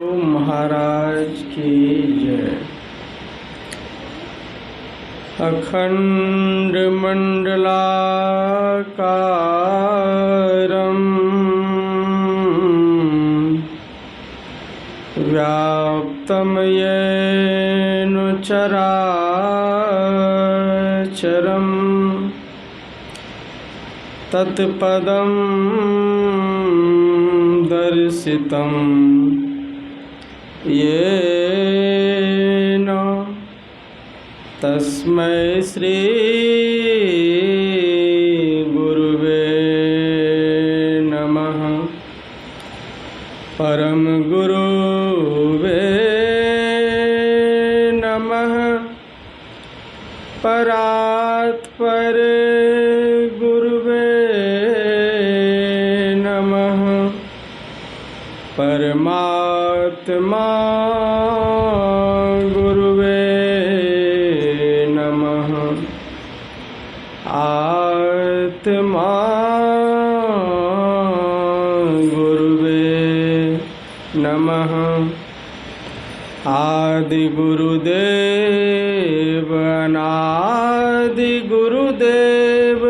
महाराज की जय। अखंड मंडलाकारं व्याप्तं येन चराचरं तत्पदं दर्शितं येन तस्मै श्री गुरुवे नमः। परम गुरुवे नमः। परात्पर गुरुवे नमः। परमात्मा गुरुवे नमः। आत्मा गुरुवे नमः। आदि गुरुदेव अनादि गुरुदेव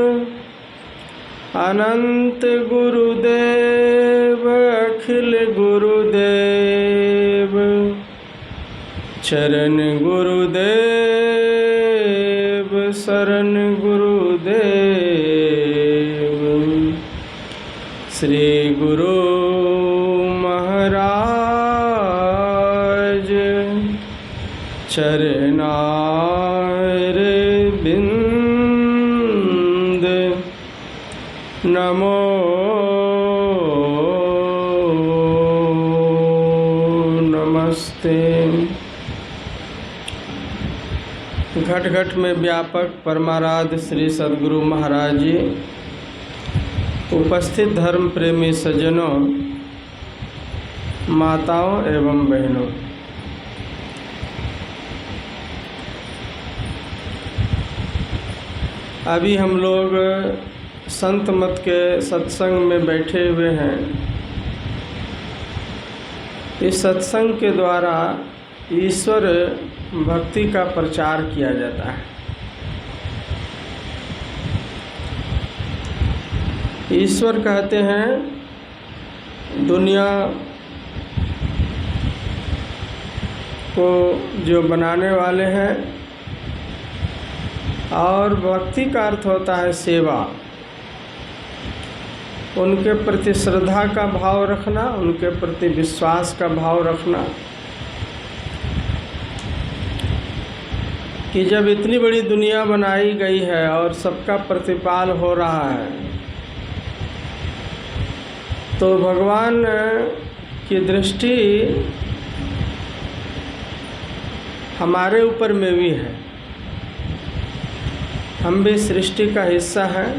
अनंत गुरुदेव अखिल गुरुदेव चरण गुरुदेव शरण गुरुदेव। श्री गुरु महाराज चरणारविंद नमो नमस्ते। घट घट में व्यापक परमाराध्य श्री सद्गुरु महाराज जी, उपस्थित धर्म प्रेमी सज्जनों, माताओं एवं बहनों, अभी हम लोग संत मत के सत्संग में बैठे हुए हैं। इस सत्संग के द्वारा ईश्वर भक्ति का प्रचार किया जाता है। ईश्वर कहते हैं दुनिया को जो बनाने वाले हैं, और भक्ति का अर्थ होता है सेवा। उनके प्रति श्रद्धा का भाव रखना, उनके प्रति विश्वास का भाव रखना कि जब इतनी बड़ी दुनिया बनाई गई है और सबका प्रतिपाल हो रहा है, तो भगवान की दृष्टि हमारे ऊपर में भी है। हम भी सृष्टि का हिस्सा हैं।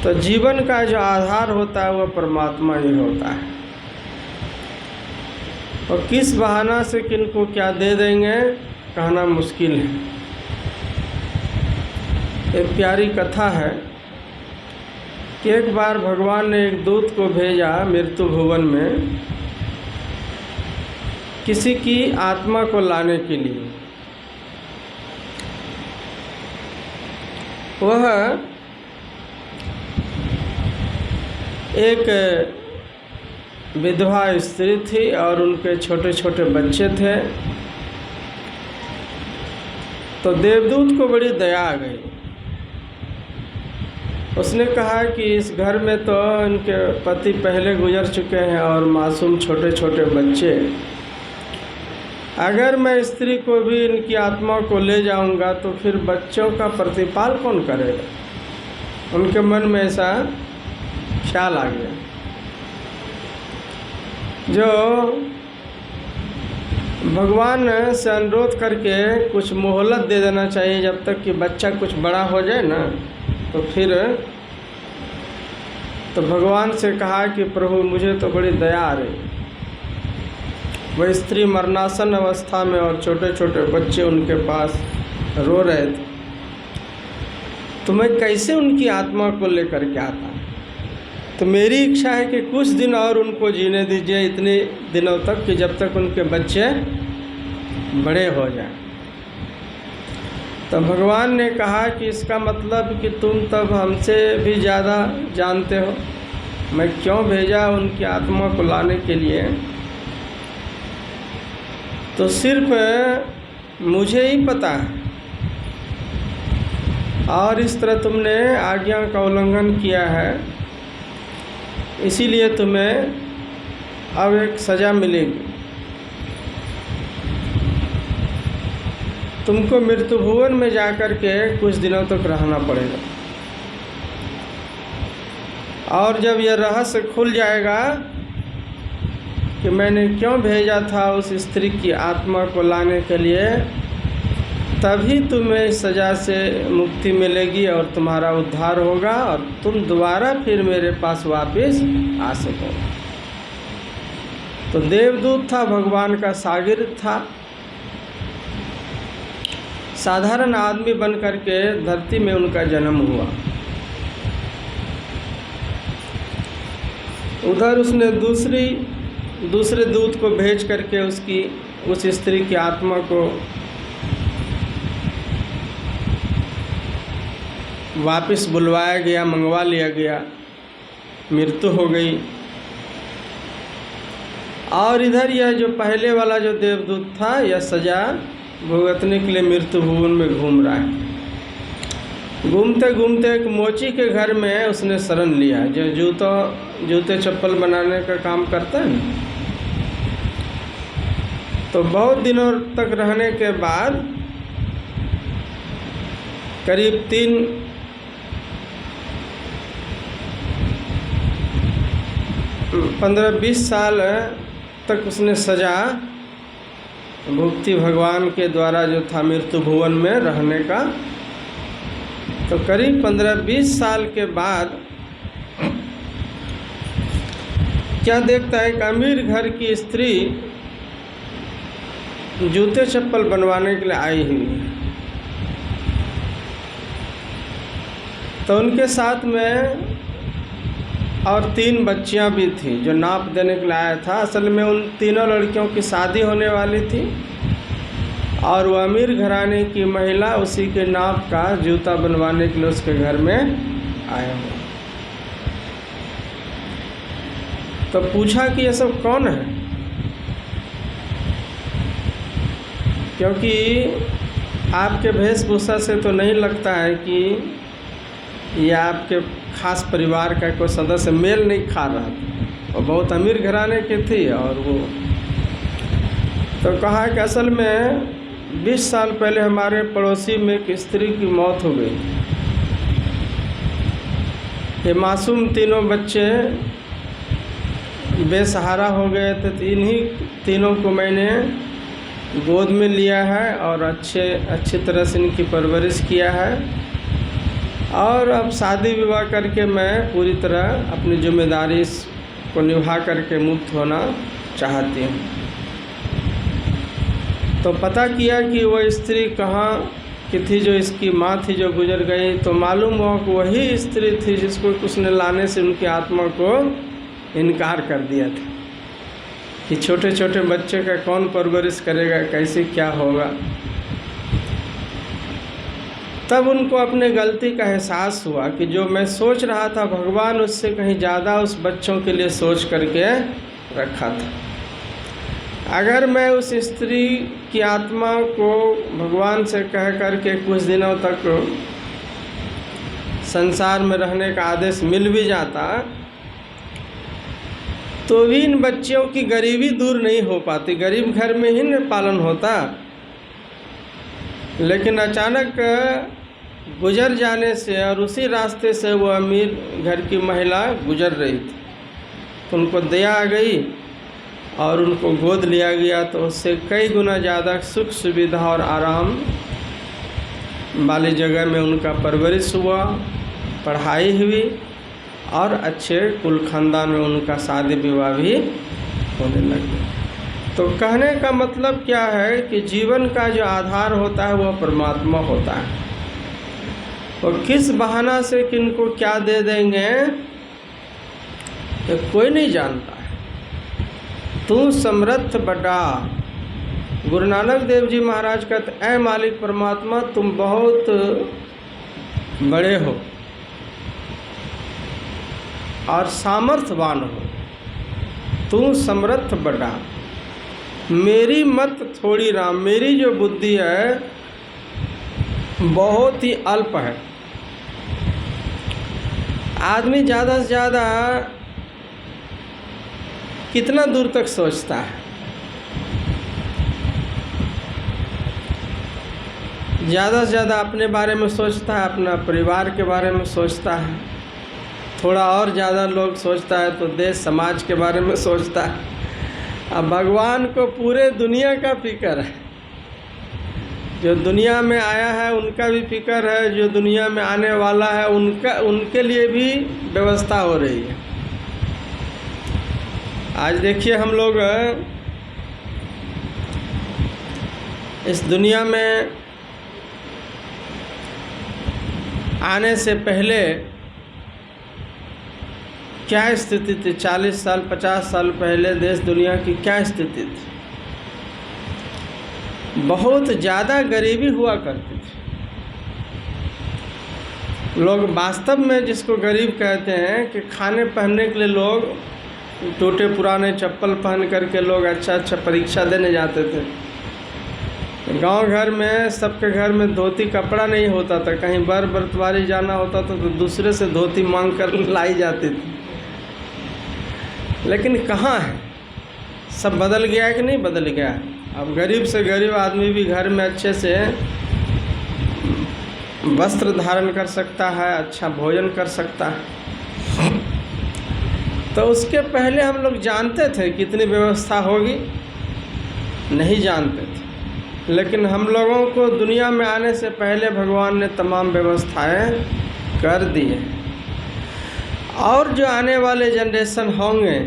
तो जीवन का जो आधार होता है वह परमात्मा ही होता है, और किस बहाना से किनको क्या दे देंगे कहना मुश्किल है। एक प्यारी कथा है कि एक बार भगवान ने एक दूत को भेजा मृत्यु भुवन में किसी की आत्मा को लाने के लिए। वह एक विधवा स्त्री थी और उनके छोटे छोटे बच्चे थे। तो देवदूत को बड़ी दया आ गई। उसने कहा कि इस घर में तो इनके पति पहले गुजर चुके हैं और मासूम छोटे छोटे बच्चे, अगर मैं स्त्री को भी इनकी आत्मा को ले जाऊंगा तो फिर बच्चों का प्रतिपाल कौन करेगा। उनके मन में ऐसा ख्याल आ गया। जो भगवान से अनुरोध करके कुछ मोहलत दे देना चाहिए, जब तक कि बच्चा कुछ बड़ा हो जाए ना, तो फिर तो भगवान से कहा कि प्रभु मुझे तो बड़ी दया आ रही। वह स्त्री मरणासन अवस्था में और छोटे छोटे बच्चे उनके पास रो रहे थे। तो मैं कैसे उनकी आत्मा को लेकर के आता। तो मेरी इच्छा है कि कुछ दिन और उनको जीने दीजिए, इतने दिनों तक कि जब तक उनके बच्चे बड़े हो जाएं। तो भगवान ने कहा कि इसका मतलब कि तुम तब हमसे भी ज़्यादा जानते हो, मैं क्यों भेजा उनकी आत्मा को लाने के लिए? तो सिर्फ मुझे ही पता है, और इस तरह तुमने आज्ञा का उल्लंघन किया है, इसीलिए तुम्हें अब एक सज़ा मिलेगी। तुमको मृत्यु भुवन में जाकर के कुछ दिनों तक रहना पड़ेगा, और जब यह रहस्य खुल जाएगा कि मैंने क्यों भेजा था उस स्त्री की आत्मा को लाने के लिए, तभी तुम्हें इस सज़ा से मुक्ति मिलेगी और तुम्हारा उद्धार होगा और तुम दोबारा फिर मेरे पास वापस आ सकोगे। तो देवदूत था, भगवान का शागिर्द था, साधारण आदमी बन करके धरती में उनका जन्म हुआ। उधर उसने दूसरे दूत को भेज करके उस स्त्री की आत्मा को वापस बुलवाया गया, मंगवा लिया गया, मृत्यु हो गई। और इधर यह जो पहले वाला जो देवदूत था, यह सज़ा भुगतने के लिए मृत्यु भुवन में घूम रहा है। घूमते घूमते एक मोची के घर में उसने शरण लिया, जो जूते चप्पल बनाने का काम करता है ना। तो बहुत दिनों तक रहने के बाद करीब 15-20 साल तक उसने सज़ा भुगती भगवान के द्वारा, जो था मृत्यु भुवन में रहने का। तो करीब 15-20 साल के बाद क्या देखता है कि अमीर घर की स्त्री जूते चप्पल बनवाने के लिए आई हुई है। तो उनके साथ में और 3 बच्चियां भी थी जो नाप देने के लिए आया था। असल में उन तीनों लड़कियों की शादी होने वाली थी और वो अमीर घराने की महिला उसी के नाप का जूता बनवाने के लिए उसके घर में आया हुआ। तो पूछा कि ये सब कौन है, क्योंकि आपके वेशभूषा से तो नहीं लगता है कि ये आपके खास परिवार का कोई सदस्य, मेल नहीं खा रहा था। और बहुत अमीर घराने की थी। और वो तो कहा कि असल में 20 साल पहले हमारे पड़ोसी में एक स्त्री की मौत हो गई। ये मासूम तीनों बच्चे बेसहारा हो गए थे, तो इन्हीं तीनों को मैंने गोद में लिया है और अच्छी तरह से इनकी परवरिश किया है। और अब शादी विवाह करके मैं पूरी तरह अपनी जिम्मेदारी को निभा करके मुक्त होना चाहती हूँ। तो पता किया कि वह स्त्री कहाँ की थी, जो इसकी माँ थी जो गुजर गई। तो मालूम हुआ कि वही स्त्री थी जिसको उसने लाने से उनकी आत्मा को इनकार कर दिया था कि छोटे छोटे बच्चे का कौन परवरिश करेगा, कैसे क्या होगा। तब उनको अपने गलती का एहसास हुआ कि जो मैं सोच रहा था भगवान उससे कहीं ज़्यादा उस बच्चों के लिए सोच करके रखा था। अगर मैं उस स्त्री की आत्मा को भगवान से कह करके कुछ दिनों तक संसार में रहने का आदेश मिल भी जाता तो भी इन बच्चियों की गरीबी दूर नहीं हो पाती। गरीब घर में ही न पालन होता। लेकिन अचानक गुजर जाने से और उसी रास्ते से वो अमीर घर की महिला गुजर रही थी, तो उनको दया आ गई और उनको गोद लिया गया। तो उससे कई गुना ज़्यादा सुख सुविधा और आराम वाली जगह में उनका परवरिश हुआ, पढ़ाई हुई और अच्छे कुल खानदान में उनका शादी विवाह भी होने लगे। तो कहने का मतलब क्या है कि जीवन का जो आधार होता है वह परमात्मा होता है। और किस बहाना से किनको क्या दे देंगे ये कोई नहीं जानता है। तू समर्थ बड़ा। गुरु नानक देव जी महाराज कहते, ऐ मालिक परमात्मा तुम बहुत बड़े हो और सामर्थ्यवान हो, तू समर्थ बड़ा, मेरी मत थोड़ी राम, मेरी जो बुद्धि है बहुत ही अल्प है। आदमी ज़्यादा से ज़्यादा कितना दूर तक सोचता है? ज़्यादा से ज़्यादा अपने बारे में सोचता है, अपना परिवार के बारे में सोचता है, थोड़ा और ज़्यादा लोग सोचता है तो देश समाज के बारे में सोचता है। अब भगवान को पूरे दुनिया का फिक्र है, जो दुनिया में आया है उनका भी फिक्र है, जो दुनिया में आने वाला है उनके लिए भी व्यवस्था हो रही है। आज देखिए हम लोग इस दुनिया में आने से पहले क्या स्थिति थी, 40 साल 50 साल पहले देश दुनिया की क्या स्थिति थी? बहुत ज़्यादा गरीबी हुआ करती थी। लोग वास्तव में जिसको गरीब कहते हैं कि खाने पहनने के लिए लोग टूटे पुराने चप्पल पहन करके लोग अच्छा परीक्षा देने जाते थे। गांव घर में सबके घर में धोती कपड़ा नहीं होता था, कहीं बरतवारी जाना होता था तो दूसरे से धोती मांग कर लाई जाती थी। लेकिन कहाँ है, सब बदल गया है कि नहीं बदल गया है? अब गरीब से गरीब आदमी भी घर में अच्छे से वस्त्र धारण कर सकता है, अच्छा भोजन कर सकता है। तो उसके पहले हम लोग जानते थे कितनी व्यवस्था होगी? नहीं जानते थे। लेकिन हम लोगों को दुनिया में आने से पहले भगवान ने तमाम व्यवस्थाएं कर दी हैं। और जो आने वाले जनरेशन होंगे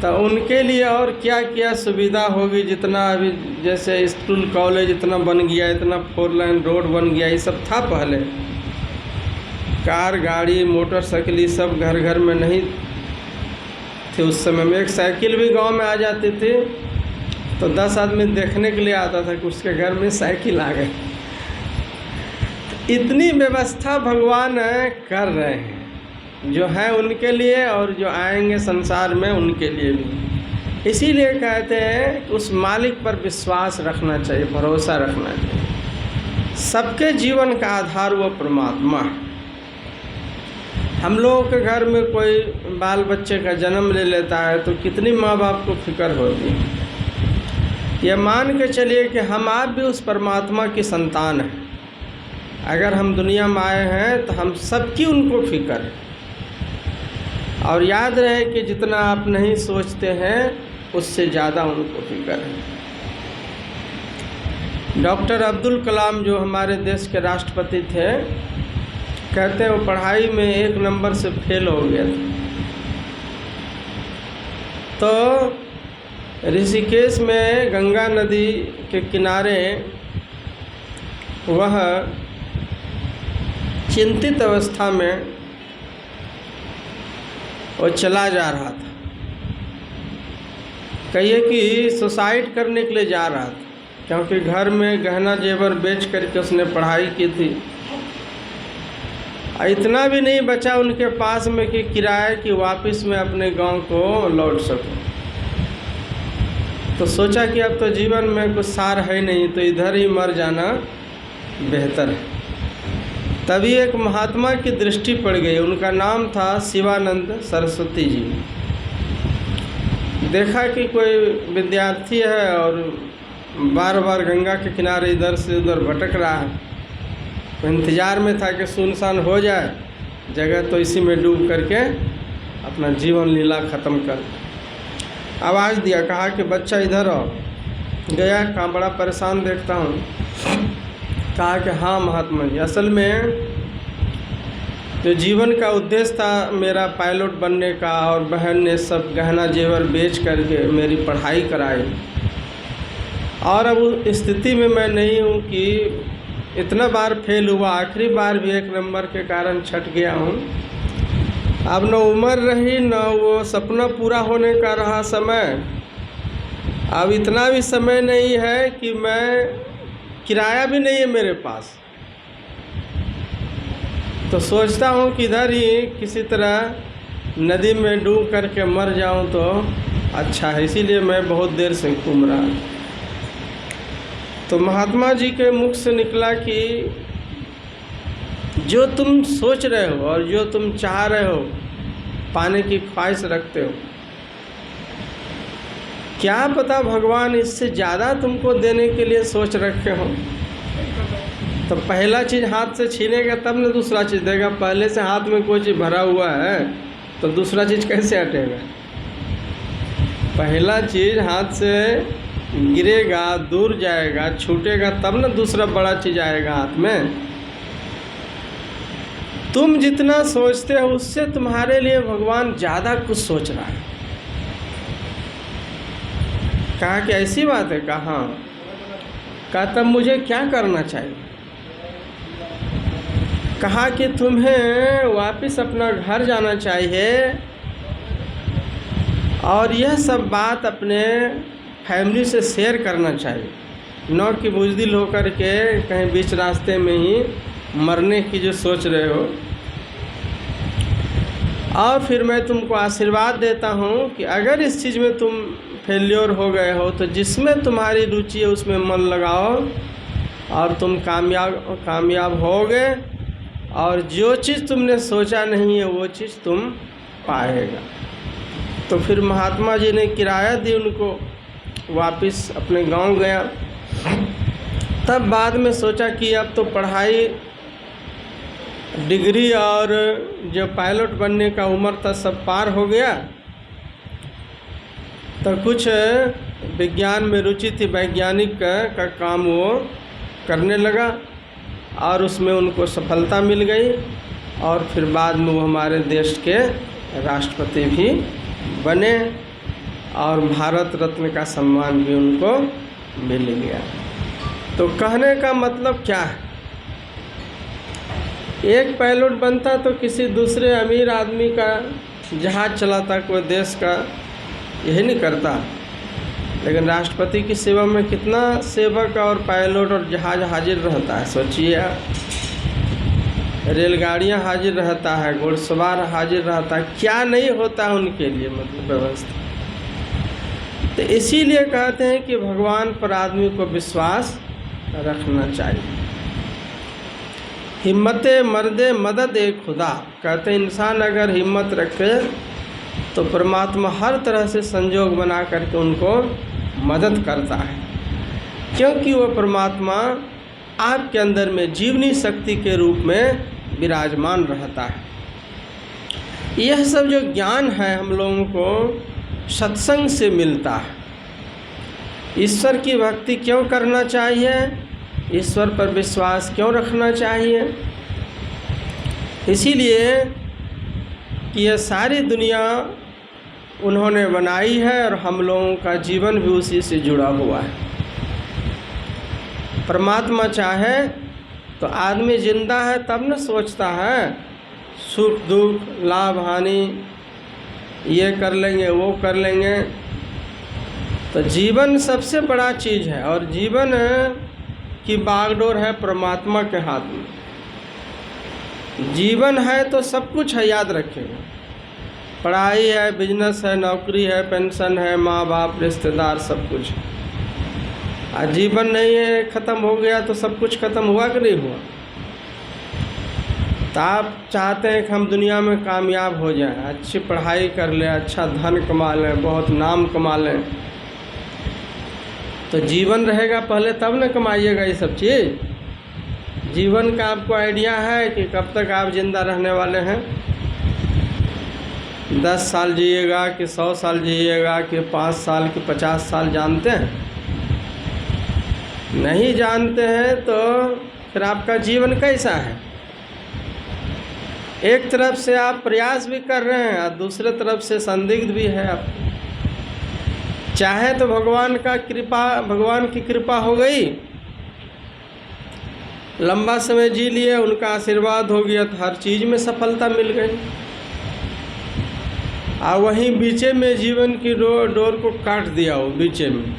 तो उनके लिए और क्या क्या सुविधा होगी। जितना अभी जैसे स्कूल कॉलेज इतना बन गया, इतना 4 लाइन रोड बन गया, ये सब था पहले। कार गाड़ी मोटरसाइकिल ये सब घर घर में नहीं थे उस समय में। एक साइकिल भी गांव में आ जाती थी तो 10 आदमी देखने के लिए आता था कि उसके घर में साइकिल आ गई। इतनी व्यवस्था भगवान कर रहे हैं, जो है उनके लिए और जो आएंगे संसार में उनके लिए भी। इसीलिए कहते हैं कि उस मालिक पर विश्वास रखना चाहिए, भरोसा रखना चाहिए। सबके जीवन का आधार वो परमात्मा है। हम लोगों के घर में कोई बाल बच्चे का जन्म ले लेता है तो कितनी माँ बाप को फिक्र होती है। यह मान के चलिए कि हम आप भी उस परमात्मा की संतान हैं। अगर हम दुनिया में आए हैं तो हम सबकी उनको फिक्र है। और याद रहे कि जितना आप नहीं सोचते हैं उससे ज़्यादा उनको फिक्र है। डॉक्टर अब्दुल कलाम जो हमारे देश के राष्ट्रपति थे, कहते हैं वो पढ़ाई में 1 नंबर से फेल हो गया था। तो ऋषिकेश में गंगा नदी के किनारे वह चिंतित अवस्था में वो चला जा रहा था। कहिए कि सुसाइड करने के लिए जा रहा था, क्योंकि घर में गहना जेवर बेच करके उसने पढ़ाई की थी। इतना भी नहीं बचा उनके पास में कि किराए की वापस में अपने गांव को लौट सको। तो सोचा कि अब तो जीवन में कुछ सार है नहीं, तो इधर ही मर जाना बेहतर है। तभी एक महात्मा की दृष्टि पड़ गई। उनका नाम था शिवानंद सरस्वती जी। देखा कि कोई विद्यार्थी है और बार बार गंगा के किनारे इधर से उधर भटक रहा है। इंतज़ार में था कि सुनसान हो जाए जगह तो इसी में डूब करके अपना जीवन लीला ख़त्म कर। आवाज़ दिया, कहा कि बच्चा इधर आओ। गया, कहा बड़ा परेशान देखता हूँ। कहा कि हाँ महात्मा जी, असल में जो जीवन का उद्देश्य था मेरा पायलट बनने का, और बहन ने सब गहना जेवर बेच करके मेरी पढ़ाई कराई, और अब उस स्थिति में मैं नहीं हूँ कि इतना बार फेल हुआ, आखिरी बार भी 1 नंबर के कारण छट गया हूँ। अब न उम्र रही न वो सपना पूरा होने का रहा समय। अब इतना भी समय नहीं है कि मैं किराया भी नहीं है मेरे पास, तो सोचता हूँ कि इधर ही किसी तरह नदी में डूब करके मर जाऊँ तो अच्छा है, इसीलिए मैं बहुत देर से घूम रहा। तो महात्मा जी के मुख से निकला कि जो तुम सोच रहे हो और जो तुम चाह रहे हो, पाने की ख्वाहिश रखते हो, क्या पता भगवान इससे ज़्यादा तुमको देने के लिए सोच रखे हो। तो पहला चीज़ हाथ से छीनेगा तब न दूसरा चीज़ देगा। पहले से हाथ में कोई चीज़ भरा हुआ है तो दूसरा चीज़ कैसे हटेगा। पहला चीज़ हाथ से गिरेगा, दूर जाएगा, छूटेगा, तब न दूसरा बड़ा चीज़ आएगा हाथ में। तुम जितना सोचते हो उससे तुम्हारे लिए भगवान ज़्यादा कुछ सोच रहा है। कहा कि ऐसी बात है। कहा तब मुझे क्या करना चाहिए। कहा कि तुम्हें वापस अपना घर जाना चाहिए और यह सब बात अपने फैमिली से शेयर करना चाहिए, न कि बुज़दिल होकर के कहीं बीच रास्ते में ही मरने की जो सोच रहे हो। और फिर मैं तुमको आशीर्वाद देता हूँ कि अगर इस चीज़ में तुम फेल्योर हो गए हो तो जिसमें तुम्हारी रुचि है उसमें मन लगाओ और तुम कामयाब होगे, और जो चीज़ तुमने सोचा नहीं है वो चीज़ तुम पाएगा। तो फिर महात्मा जी ने किराया दी उनको, वापस अपने गांव गया। तब बाद में सोचा कि अब तो पढ़ाई, डिग्री और जो पायलट बनने का उम्र था सब पार हो गया। तो कुछ विज्ञान में रुचि थी, वैज्ञानिक का काम वो करने लगा और उसमें उनको सफलता मिल गई। और फिर बाद में वो हमारे देश के राष्ट्रपति भी बने और भारत रत्न का सम्मान भी उनको मिल गया। तो कहने का मतलब क्या है, एक पायलट बनता तो किसी दूसरे अमीर आदमी का जहाज़ चलाता, कोई देश का यही नहीं करता। लेकिन राष्ट्रपति की सेवा में कितना सेवक और पायलट और जहाज़ हाजिर रहता है, सोचिए आप। रेलगाड़ियाँ हाजिर रहता है, घुड़सवार हाजिर रहता है, क्या नहीं होता है उनके लिए मतलब व्यवस्था। तो इसीलिए कहते हैं कि भगवान पर आदमी को विश्वास रखना चाहिए। हिम्मते मर्दे मदद एक खुदा, कहते हैं इंसान अगर हिम्मत रखे तो परमात्मा हर तरह से संजोग बना करके उनको मदद करता है, क्योंकि वो परमात्मा आपके अंदर में जीवनी शक्ति के रूप में विराजमान रहता है। यह सब जो ज्ञान है हम लोगों को सत्संग से मिलता है। ईश्वर की भक्ति क्यों करना चाहिए, ईश्वर पर विश्वास क्यों रखना चाहिए, इसीलिए कि यह सारी दुनिया उन्होंने बनाई है और हम लोगों का जीवन भी उसी से जुड़ा हुआ है। परमात्मा चाहे तो आदमी जिंदा है तब न सोचता है सुख दुख लाभ हानि, ये कर लेंगे वो कर लेंगे। तो जीवन सबसे बड़ा चीज़ है और जीवन की बागडोर है परमात्मा के हाथ में। जीवन है तो सब कुछ है, याद रखिएगा। पढ़ाई है, बिजनेस है, नौकरी है, पेंशन है, माँ बाप रिश्तेदार सब कुछ। आज जीवन नहीं है, ख़त्म हो गया तो सब कुछ ख़त्म हुआ कि नहीं हुआ। तो आप चाहते हैं कि हम दुनिया में कामयाब हो जाएं, अच्छी पढ़ाई कर लें, अच्छा धन कमा लें, बहुत नाम कमा लें, तो जीवन रहेगा पहले तब न कमाइएगा ये सब चीज़। जीवन का आपको आइडिया है कि कब तक आप जिंदा रहने वाले हैं। 10 साल जिएगा कि 100 साल जिएगा कि 5 साल कि 50 साल, जानते हैं? नहीं जानते हैं तो फिर आपका जीवन कैसा है। एक तरफ से आप प्रयास भी कर रहे हैं और दूसरे तरफ से संदिग्ध भी है आप। चाहे तो भगवान की कृपा हो गई, लंबा समय जी लिए, उनका आशीर्वाद हो गया तो हर चीज़ में सफलता मिल गई। और वहीं बीचे में जीवन की डोर को काट दिया हो बीचे में,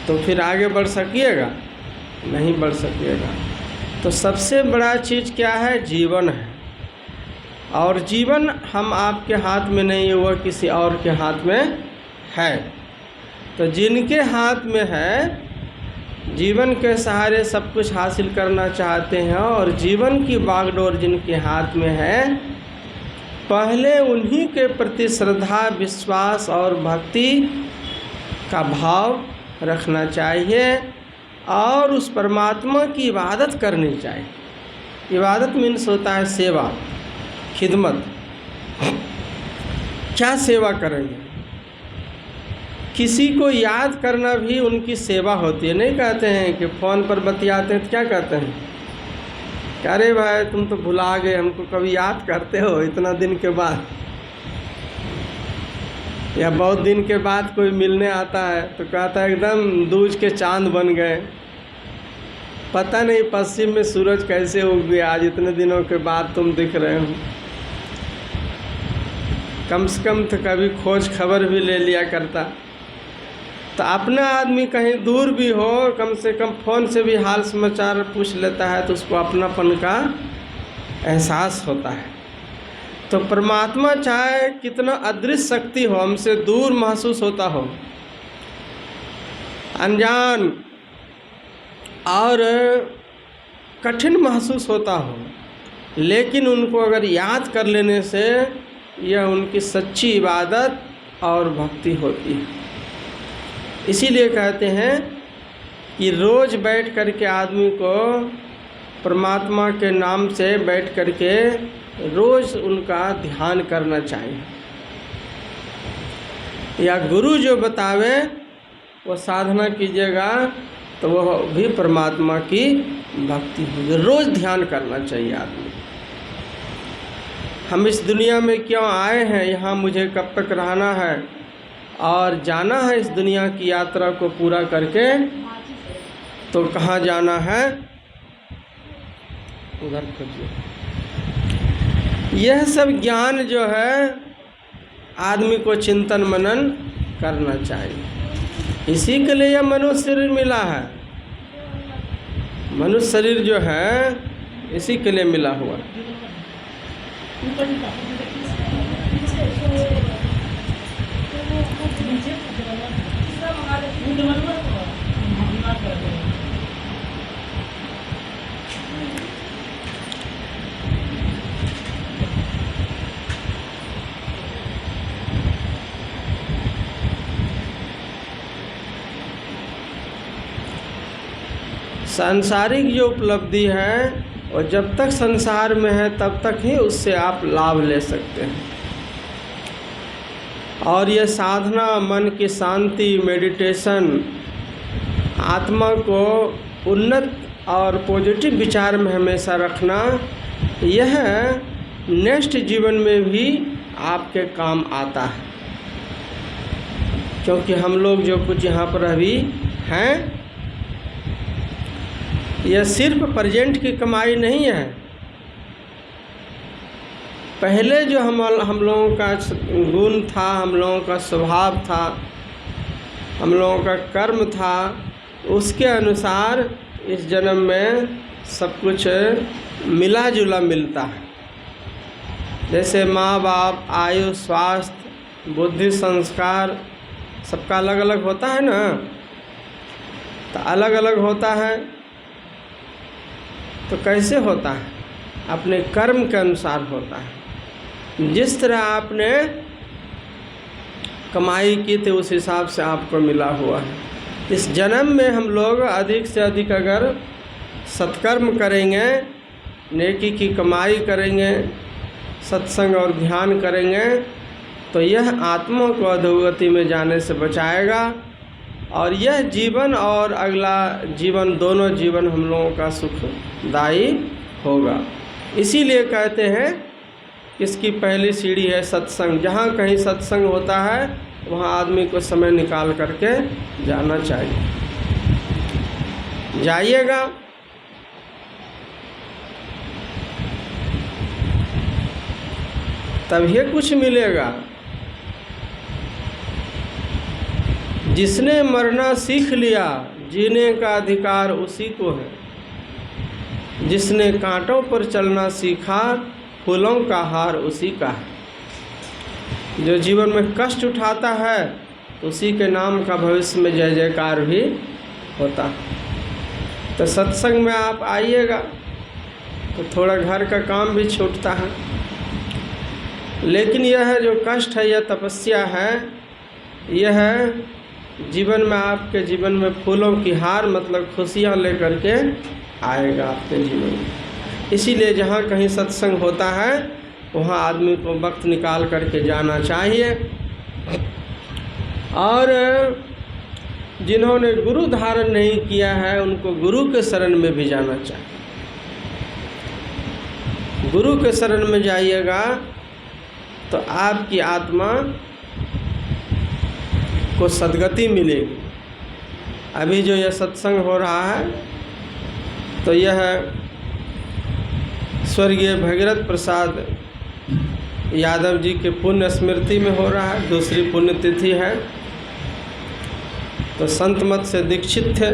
तो फिर आगे बढ़ सकिएगा? नहीं बढ़ सकिएगा। तो सबसे बड़ा चीज़ क्या है? जीवन है। और जीवन हम आपके हाथ में नहीं है, वह किसी और के हाथ में है। तो जिनके हाथ में है, जीवन के सहारे सब कुछ हासिल करना चाहते हैं और जीवन की बागडोर जिनके हाथ में है, पहले उन्हीं के प्रति श्रद्धा, विश्वास और भक्ति का भाव रखना चाहिए और उस परमात्मा की इबादत करनी चाहिए। इबादत मीन्स होता है सेवा, खिदमत। क्या सेवा करेंगे? किसी को याद करना भी उनकी सेवा होती है। नहीं कहते हैं कि फ़ोन पर बतियाते हैं तो क्या कहते हैं, अरे भाई तुम तो भुला गए, हमको कभी याद करते हो इतना दिन के बाद? या बहुत दिन के बाद कोई मिलने आता है तो कहता है एकदम दूज के चांद बन गए। पता नहीं पश्चिम में सूरज कैसे उग गया, आज इतने दिनों के बाद तुम दिख रहे हो। कम से कम तो कभी खोज खबर भी ले लिया करता। तो अपना आदमी कहीं दूर भी हो, कम से कम फ़ोन से भी हाल समाचार पूछ लेता है तो उसको अपनापन का एहसास होता है। तो परमात्मा चाहे कितना अदृश्य शक्ति हो, हमसे दूर महसूस होता हो, अनजान और कठिन महसूस होता हो, लेकिन उनको अगर याद कर लेने से यह उनकी सच्ची इबादत और भक्ति होती है। इसीलिए कहते हैं कि रोज़ बैठ कर के आदमी को परमात्मा के नाम से बैठ कर के रोज़ उनका ध्यान करना चाहिए, या गुरु जो बतावे वो साधना कीजिएगा तो वह भी परमात्मा की भक्ति होगी। रोज़ ध्यान करना चाहिए आदमी। हम इस दुनिया में क्यों आए हैं, यहाँ मुझे कब तक रहना है और जाना है इस दुनिया की यात्रा को पूरा करके, तो कहाँ जाना है उधर खोजिए। यह सब ज्ञान जो है आदमी को चिंतन मनन करना चाहिए। इसी के लिए यह मनुष्य शरीर मिला है। मनुष्य शरीर जो है इसी के लिए मिला हुआ है। सांसारिक जो उपलब्धि है और जब तक संसार में है तब तक ही उससे आप लाभ ले सकते हैं। और ये साधना, मन की शांति, मेडिटेशन, आत्मा को उन्नत और पॉजिटिव विचार में हमेशा रखना, यह नेक्स्ट जीवन में भी आपके काम आता है। क्योंकि हम लोग जो कुछ यहाँ पर अभी हैं, यह सिर्फ प्रेजेंट की कमाई नहीं है। पहले जो हम लोगों का गुण था, हम लोगों का स्वभाव था, हम लोगों का कर्म था, उसके अनुसार इस जन्म में सब कुछ मिला जुला मिलता है। जैसे माँ बाप, आयु, स्वास्थ्य, बुद्धि, संस्कार सबका अलग अलग होता है ना। तो अलग अलग होता है तो कैसे होता है? अपने कर्म के अनुसार होता है। जिस तरह आपने कमाई की थी उस हिसाब से आपको मिला हुआ है। इस जन्म में हम लोग अधिक से अधिक अगर सत्कर्म करेंगे, नेकी की कमाई करेंगे, सत्संग और ध्यान करेंगे, तो यह आत्मा को अधोगति में जाने से बचाएगा और यह जीवन और अगला जीवन, दोनों जीवन हम लोगों का सुखदायी होगा। इसीलिए कहते हैं इसकी पहली सीढ़ी है सत्संग। जहाँ कहीं सत्संग होता है वहाँ आदमी को समय निकाल करके जाना चाहिए। जाइएगा। तभी कुछ मिलेगा। जिसने मरना सीख लिया, जीने का अधिकार उसी को है। जिसने कांटों पर चलना सीखा, फूलों का हार उसी का है। जो जीवन में कष्ट उठाता है, उसी के नाम का भविष्य में जय जयकार भी होता है। तो सत्संग में आप आइएगा तो थोड़ा घर का काम भी छूटता है, लेकिन यह जो कष्ट है, यह तपस्या है, यह जीवन में आपके जीवन में फूलों की हार मतलब खुशियाँ लेकर के आएगा आपके जीवन में। इसीलिए जहाँ कहीं सत्संग होता है वहाँ आदमी को वक्त निकाल करके जाना चाहिए। और जिन्होंने गुरु धारण नहीं किया है उनको गुरु के शरण में भी जाना चाहिए। गुरु के शरण में जाइएगा तो आपकी आत्मा को सद्गति मिलेगी। अभी जो यह सत्संग हो रहा है तो यह स्वर्गीय भगीरथ प्रसाद यादव जी के पुण्य स्मृति में हो रहा है, दूसरी पुण्यतिथि है। तो संत मत से दीक्षित थे।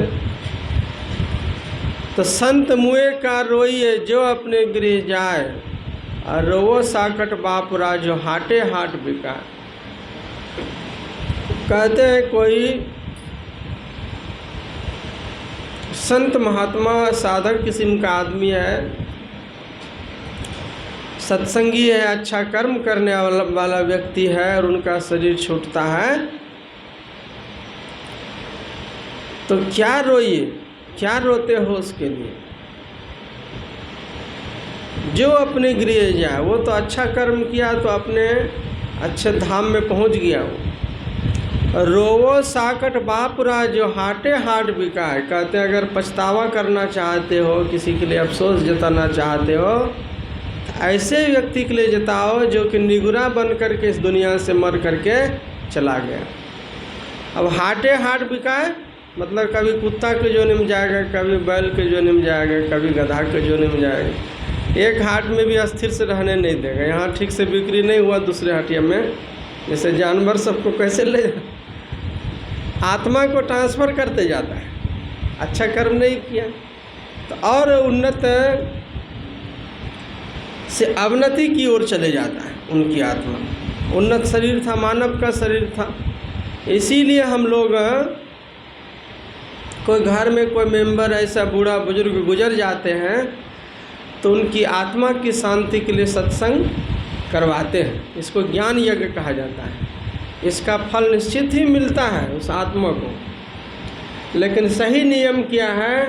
तो संत मुए का रोइए जो अपने गृह जाए, और रोवो साकट बापुरा जो हाटे हाट बिका। कहते हैं कोई संत महात्मा साधक किस्म का आदमी है, सत्संगी है, अच्छा कर्म करने वाला व्यक्ति है, और उनका शरीर छूटता है तो क्या रोइए, क्या रोते हो उसके लिए? जो अपने गृह जाए, वो तो अच्छा कर्म किया तो अपने अच्छे धाम में पहुंच गया वो। रोवो साकट बापुरा जो हाटे हाट बिकाए। कहते हैं अगर पछतावा करना चाहते हो, किसी के लिए अफसोस जताना चाहते हो, तो ऐसे व्यक्ति के लिए जताओ जो कि निगुरा बन करके इस दुनिया से मर करके चला गया। अब हाटे हाट बिकाए मतलब कभी कुत्ता के जोने में जाएगा, कभी बैल के जोने में जाएगा, कभी गधा के जोने में जाएगा। एक हाट में भी अस्थिर से रहने नहीं देगा। यहाँ ठीक से बिक्री नहीं हुआ, दूसरे हटिया में जैसे जानवर सबको कैसे ले आत्मा को ट्रांसफ़र करते जाता है। अच्छा कर्म नहीं किया तो और उन्नत से अवनति की ओर चले जाता है उनकी आत्मा। उन्नत शरीर था, मानव का शरीर था। इसीलिए हम लोग कोई घर में कोई मेंबर ऐसा बूढ़ा बुजुर्ग गुजर जाते हैं तो उनकी आत्मा की शांति के लिए सत्संग करवाते हैं। इसको ज्ञान यज्ञ कहा जाता है। इसका फल निश्चित ही मिलता है उस आत्मा को। लेकिन सही नियम क्या है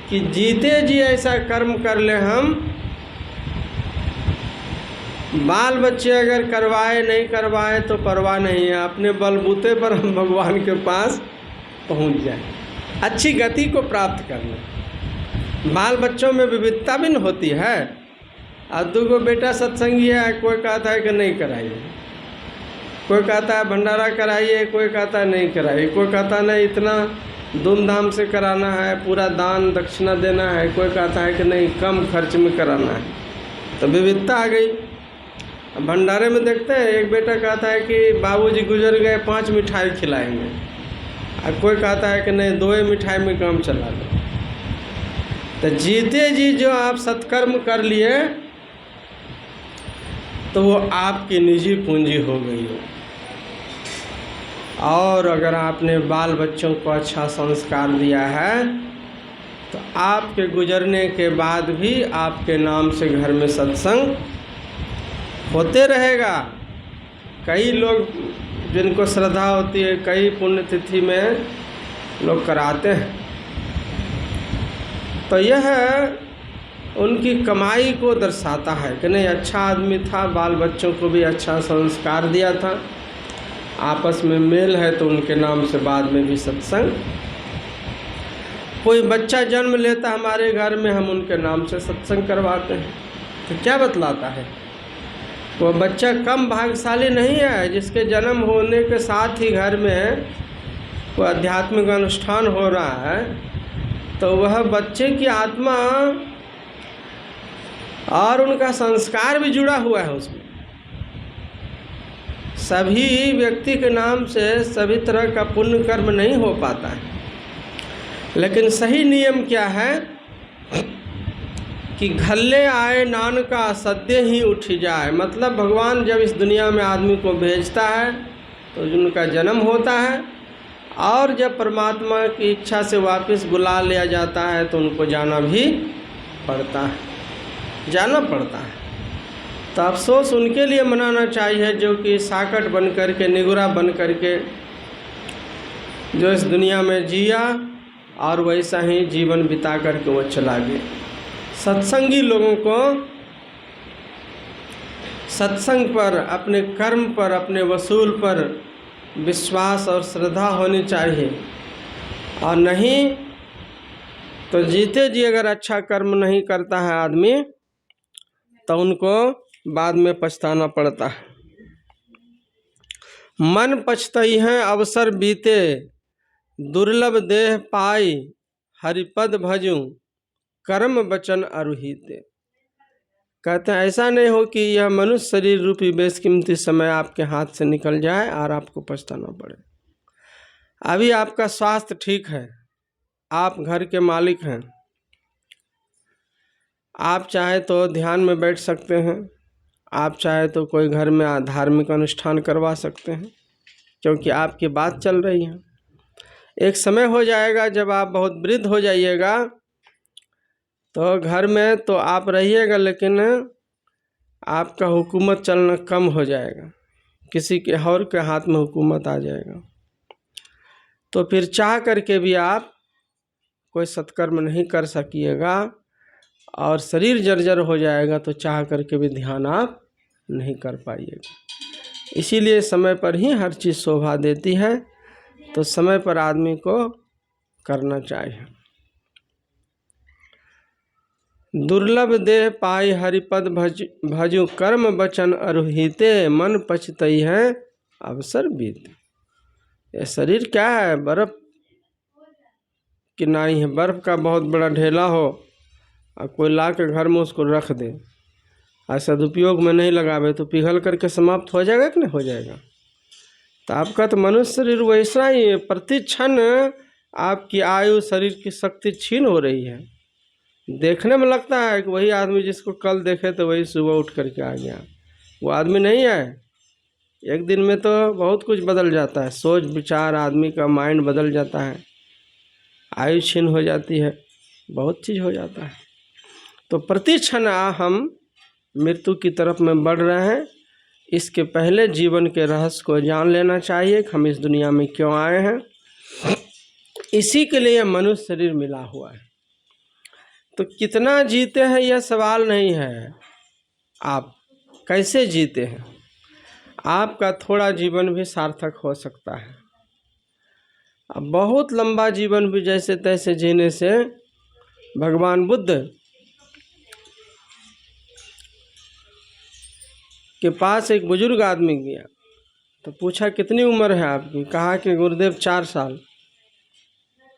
कि जीते जी ऐसा कर्म कर ले हम। बाल बच्चे अगर करवाए नहीं करवाए तो परवाह नहीं है, अपने बलबूते पर हम भगवान के पास पहुंच जाए, अच्छी गति को प्राप्त करना। बाल बच्चों में विविधता भी होती है। और दूगो बेटा सत्संगी है, कोई कहता है कि नहीं कराइए, कोई कहता है भंडारा कराइए, कोई कहता है नहीं कराइए, कोई कहता नहीं इतना धूमधाम से कराना है, पूरा दान दक्षिणा देना है, कोई कहता है कि नहीं कम खर्च में कराना है। तो विविधता आ गई। भंडारे में देखते हैं एक बेटा कहता है कि बाबूजी गुजर गए 5 मिठाई खिलाएंगे, और कोई कहता है कि नहीं 2 मिठाई में काम चला लो। तो जीते जी जो आप सत्कर्म कर लिए तो वो आपकी निजी पूंजी हो गई हो। और अगर आपने बाल बच्चों को अच्छा संस्कार दिया है तो आपके गुजरने के बाद भी आपके नाम से घर में सत्संग होते रहेगा। कई लोग जिनको श्रद्धा होती है, कई पुण्यतिथि में लोग कराते हैं। तो यह उनकी कमाई को दर्शाता है कि नहीं अच्छा आदमी था, बाल बच्चों को भी अच्छा संस्कार दिया था, आपस में मेल है तो उनके नाम से बाद में भी सत्संग। कोई बच्चा जन्म लेता हमारे घर में, हम उनके नाम से सत्संग करवाते हैं। तो क्या बतलाता है? वो बच्चा कम भाग्यशाली नहीं है जिसके जन्म होने के साथ ही घर में कोई आध्यात्मिक अनुष्ठान हो रहा है। तो वह बच्चे की आत्मा और उनका संस्कार भी जुड़ा हुआ है उसमें। सभी व्यक्ति के नाम से सभी तरह का पुण्य कर्म नहीं हो पाता है, लेकिन सही नियम क्या है कि घल्ले आए नान का सद्य ही उठ जाए। मतलब भगवान जब इस दुनिया में आदमी को भेजता है तो उनका जन्म होता है, और जब परमात्मा की इच्छा से वापस बुला लिया जाता है तो उनको जाना भी पड़ता है, जाना पड़ता है। तो अफसोस उनके लिए मनाना चाहिए जो कि साकट बन करके, निगुरा बन करके जो इस दुनिया में जिया और वैसा ही जीवन बिता करके वो चला गया। सत्संगी लोगों को सत्संग पर, अपने कर्म पर, अपने वसूल पर विश्वास और श्रद्धा होनी चाहिए, और नहीं तो जीते जी अगर अच्छा कर्म नहीं करता है आदमी तो उनको बाद में पछताना पड़ता है। मन पछतई है अवसर बीते, दुर्लभ देह पाई हरिपद भजूं, कर्म वचन अरुहिते। कहते हैं ऐसा नहीं हो कि यह मनुष्य शरीर रूपी बेशकीमती समय आपके हाथ से निकल जाए और आपको पछताना पड़े। अभी आपका स्वास्थ्य ठीक है, आप घर के मालिक हैं, आप चाहे तो ध्यान में बैठ सकते हैं, आप चाहे तो कोई घर में धार्मिक अनुष्ठान करवा सकते हैं, क्योंकि आपकी बात चल रही है। एक समय हो जाएगा जब आप बहुत वृद्ध हो जाइएगा तो घर में तो आप रहिएगा, लेकिन आपका हुकूमत चलना कम हो जाएगा, किसी के और के हाथ में हुकूमत आ जाएगा। तो फिर चाह करके भी आप कोई सत्कर्म नहीं कर सकिएगा, और शरीर जर्जर हो जाएगा तो चाह करके भी ध्यान आप नहीं कर पाइएगा। इसीलिए समय पर ही हर चीज़ शोभा देती है, तो समय पर आदमी को करना चाहिए। दुर्लभ देह पाई हरिपद भजू, कर्म वचन अरुहिते, मन पछतई है अवसर बीते। ये शरीर क्या है, बर्फ की नाई है। बर्फ का बहुत बड़ा ढेला हो और कोई ला के घर में उसको रख दे, और सदुपयोग में नहीं लगावे तो पिघल करके समाप्त हो जाएगा कि नहीं हो जाएगा। तो आपका तो मनुष्य शरीर वैसा ही है, प्रति क्षण आपकी आयु, शरीर की शक्ति छीन हो रही है। देखने में लगता है कि वही आदमी जिसको कल देखे तो वही सुबह उठ करके आ गया, वो आदमी नहीं है। एक दिन में तो बहुत कुछ बदल जाता है, सोच विचार, आदमी का माइंड बदल जाता है, आयु छीन हो जाती है, बहुत चीज़ हो जाता है। तो प्रति क्षण हम मृत्यु की तरफ में बढ़ रहे हैं। इसके पहले जीवन के रहस्य को जान लेना चाहिए कि हम इस दुनिया में क्यों आए हैं। इसी के लिए मनुष्य शरीर मिला हुआ है। तो कितना जीते हैं यह सवाल नहीं है, आप कैसे जीते हैं। आपका थोड़ा जीवन भी सार्थक हो सकता है। अब बहुत लंबा जीवन भी जैसे तैसे जीने से, भगवान बुद्ध के पास एक बुजुर्ग आदमी गया तो पूछा कितनी उम्र है आपकी। कहा कि गुरुदेव 4 साल।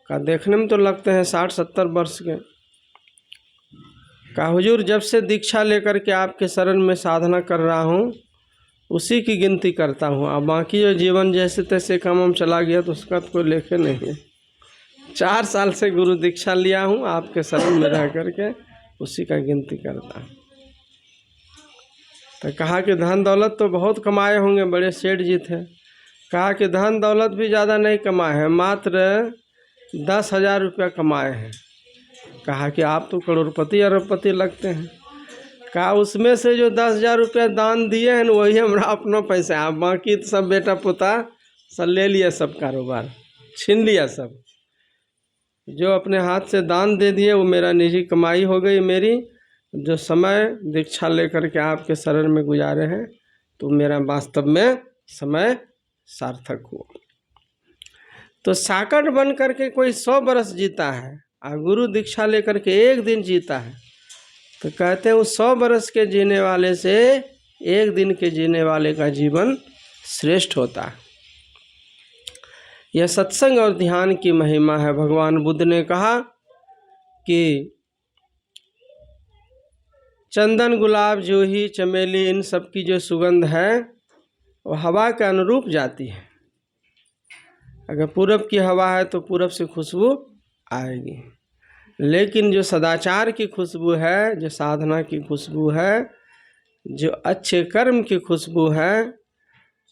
कहा देखने में तो लगते हैं 60-70 वर्ष के। कहा हुजूर जब से दीक्षा लेकर के आपके शरण में साधना कर रहा हूँ उसी की गिनती करता हूँ, अब बाकी जो जीवन जैसे तैसे काम चला गया तो उसका तो कोई लेखे नहीं है। 4 साल से गुरु दीक्षा लिया हूँ, आपके शरण में रह करके उसी का गिनती करता हूँ। तो कहा कि धन दौलत तो बहुत कमाए होंगे, बड़े सेठ जी थे। कहा कि धन दौलत भी ज़्यादा नहीं कमाए हैं, मात्र 10,000 रुपया कमाए हैं। कहा कि आप तो करोड़पति अरबपति लगते हैं। कहा उसमें से जो 10,000 रुपया दान दिए हैं वही हमारा अपना पैसा है, बाकी तो सब बेटा पोता सब ले लिया, सब कारोबार छीन लिया। सब जो अपने हाथ से दान दे दिए वो मेरा निजी कमाई हो गई। मेरी जो समय दीक्षा लेकर के आपके शरण में गुजारे हैं तो मेरा वास्तव में समय सार्थक हुआ। तो साकट बन करके कोई 100 बरस जीता है और गुरु दीक्षा लेकर के एक दिन जीता है, तो कहते हैं उस 100 बरस के जीने वाले से एक दिन के जीने वाले का जीवन श्रेष्ठ होता है। यह सत्संग और ध्यान की महिमा है। भगवान बुद्ध ने कहा कि चंदन, गुलाब, जूही, चमेली, इन सब की जो सुगंध है वो हवा के अनुरूप जाती है। अगर पूरब की हवा है तो पूरब से खुशबू आएगी, लेकिन जो सदाचार की खुशबू है, जो साधना की खुशबू है, जो अच्छे कर्म की खुशबू है,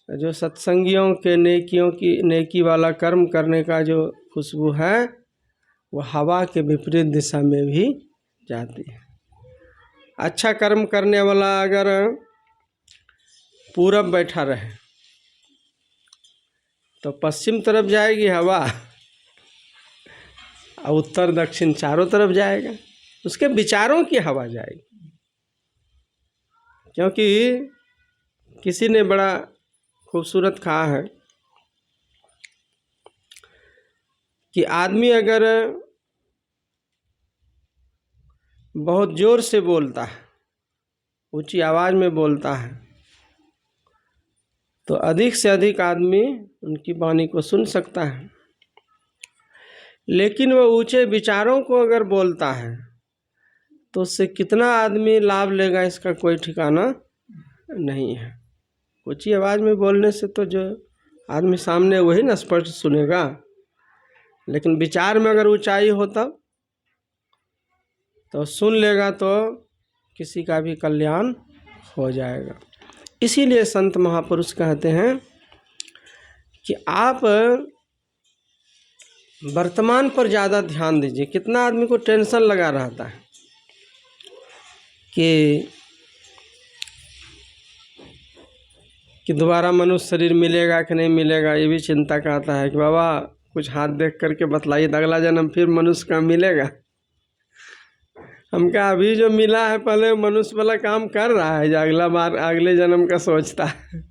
जो सत्संगियों के नेकी वाला कर्म करने का जो खुशबू है, वो हवा के विपरीत दिशा में भी जाती है। अच्छा कर्म करने वाला अगर पूरब बैठा रहे तो पश्चिम तरफ जाएगी हवा, और उत्तर दक्षिण चारों तरफ जाएगा, उसके विचारों की हवा जाएगी। क्योंकि किसी ने बड़ा खूबसूरत कहा है कि आदमी अगर बहुत ज़ोर से बोलता है, ऊंची आवाज़ में बोलता है, तो अधिक से अधिक आदमी उनकी वाणी को सुन सकता है। लेकिन वह ऊंचे विचारों को अगर बोलता है तो उससे कितना आदमी लाभ लेगा, इसका कोई ठिकाना नहीं है। ऊंची आवाज़ में बोलने से तो जो आदमी सामने वही न स्पष्ट सुनेगा, लेकिन विचार में अगर ऊंचाई हो तब तो सुन लेगा, तो किसी का भी कल्याण हो जाएगा। इसीलिए संत महापुरुष कहते हैं कि आप वर्तमान पर ज़्यादा ध्यान दीजिए। कितना आदमी को टेंशन लगा रहता है कि दोबारा मनुष्य शरीर मिलेगा कि नहीं मिलेगा, ये भी चिंता करता है कि बाबा कुछ हाथ देख करके बतलाइए, अगला जन्म फिर मनुष्य का मिलेगा। हमका अभी जो मिला है पहले मनुष्य वाला काम कर रहा है, जो अगला बार अगले जन्म का सोचता है।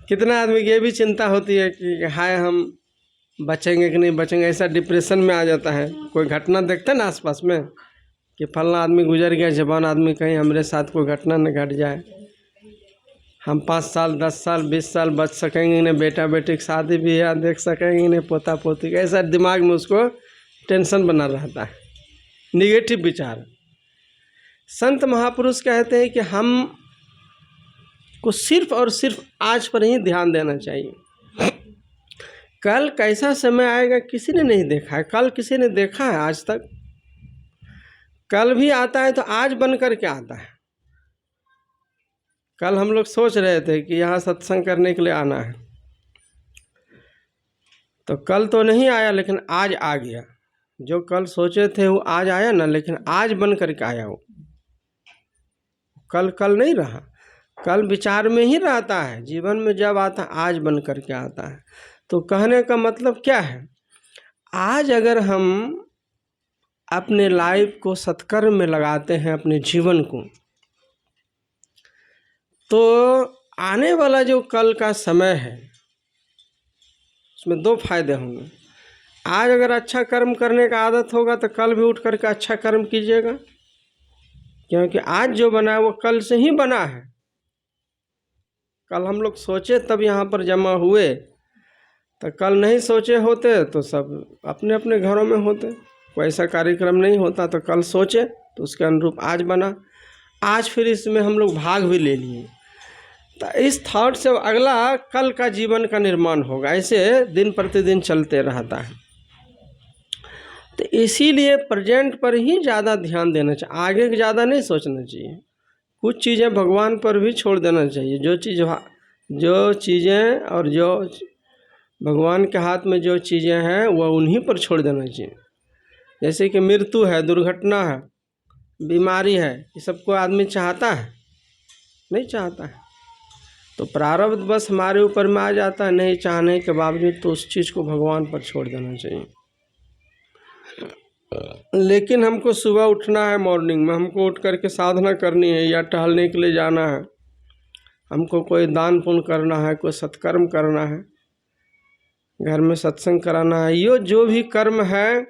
कितना आदमी की ये भी चिंता होती है कि हाय हम बचेंगे कि नहीं बचेंगे, ऐसा डिप्रेशन में आ जाता है। कोई घटना देखता है ना आसपास में कि फलना आदमी गुजर गया, जवान आदमी, कहीं हमारे साथ कोई घटना न घट जाए, हम 5 साल 10 साल 20 साल बच सकेंगे नहीं, बेटा बेटी की शादी भी है देख सकेंगे नहीं, पोता पोती का, ऐसा दिमाग में उसको टेंशन बना रहता है, निगेटिव विचार। संत महापुरुष कहते हैं कि हम को सिर्फ और सिर्फ आज पर ही ध्यान देना चाहिए। कल कैसा समय आएगा किसी ने नहीं देखा है, कल किसी ने देखा है आज तक? कल भी आता है तो आज बन कर के आता है। कल हम लोग सोच रहे थे कि यहाँ सत्संग करने के लिए आना है, तो कल तो नहीं आया लेकिन आज आ गया। जो कल सोचे थे वो आज आया ना, लेकिन आज बन कर के आया वो। कल कल नहीं रहा, कल विचार में ही रहता है, जीवन में जब आता है आज बन कर के आता है। तो कहने का मतलब क्या है, आज अगर हम अपने लाइफ को सत्कर्म में लगाते हैं, अपने जीवन को, तो आने वाला जो कल का समय है उसमें 2 फायदे होंगे। आज अगर अच्छा कर्म करने का आदत होगा तो कल भी उठ करके अच्छा कर्म कीजिएगा, क्योंकि आज जो बना है वो कल से ही बना है। कल हम लोग सोचे तब यहाँ पर जमा हुए, तो कल नहीं सोचे होते तो सब अपने अपने घरों में होते, कोई ऐसा कार्यक्रम नहीं होता। तो कल सोचे तो उसके अनुरूप आज बना, आज फिर इसमें हम लोग भाग भी ले लिए। तो इस थॉट से अगला कल का जीवन का निर्माण होगा, ऐसे दिन प्रतिदिन चलते रहता है। तो इसीलिए प्रेजेंट पर ही ज़्यादा ध्यान देना चाहिए, आगे के ज़्यादा नहीं सोचना चाहिए। कुछ चीज़ें भगवान पर भी छोड़ देना चाहिए। जो चीज़ें और जो भगवान के हाथ में जो चीज़ें हैं वह उन्हीं पर छोड़ देना चाहिए। जैसे कि मृत्यु है, दुर्घटना है, बीमारी है, ये सबको आदमी चाहता है? नहीं चाहता है। तो प्रारब्ध बस हमारे ऊपर में आ जाता है, नहीं चाहने के बावजूद, तो उस चीज़ को भगवान पर छोड़ देना चाहिए। लेकिन हमको सुबह उठना है, मॉर्निंग में हमको उठ करके साधना करनी है, या टहलने के लिए जाना है, हमको कोई दान पुण्य करना है, कोई सत्कर्म करना है, घर में सत्संग कराना है, ये जो भी कर्म है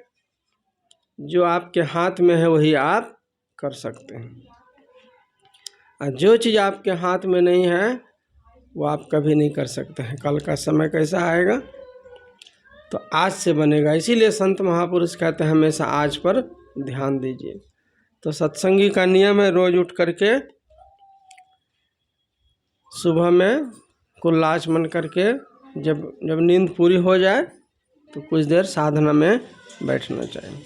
जो आपके हाथ में है वही आप कर सकते हैं। और जो चीज़ आपके हाथ में नहीं है वो आप कभी नहीं कर सकते हैं। कल का समय कैसा आएगा तो आज से बनेगा। इसीलिए संत महापुरुष कहते हैं हमेशा आज पर ध्यान दीजिए। तो सत्संगी का नियम है रोज़ उठ करके सुबह में कुल्ला आचमन करके जब नींद पूरी हो जाए तो कुछ देर साधना में बैठना चाहिए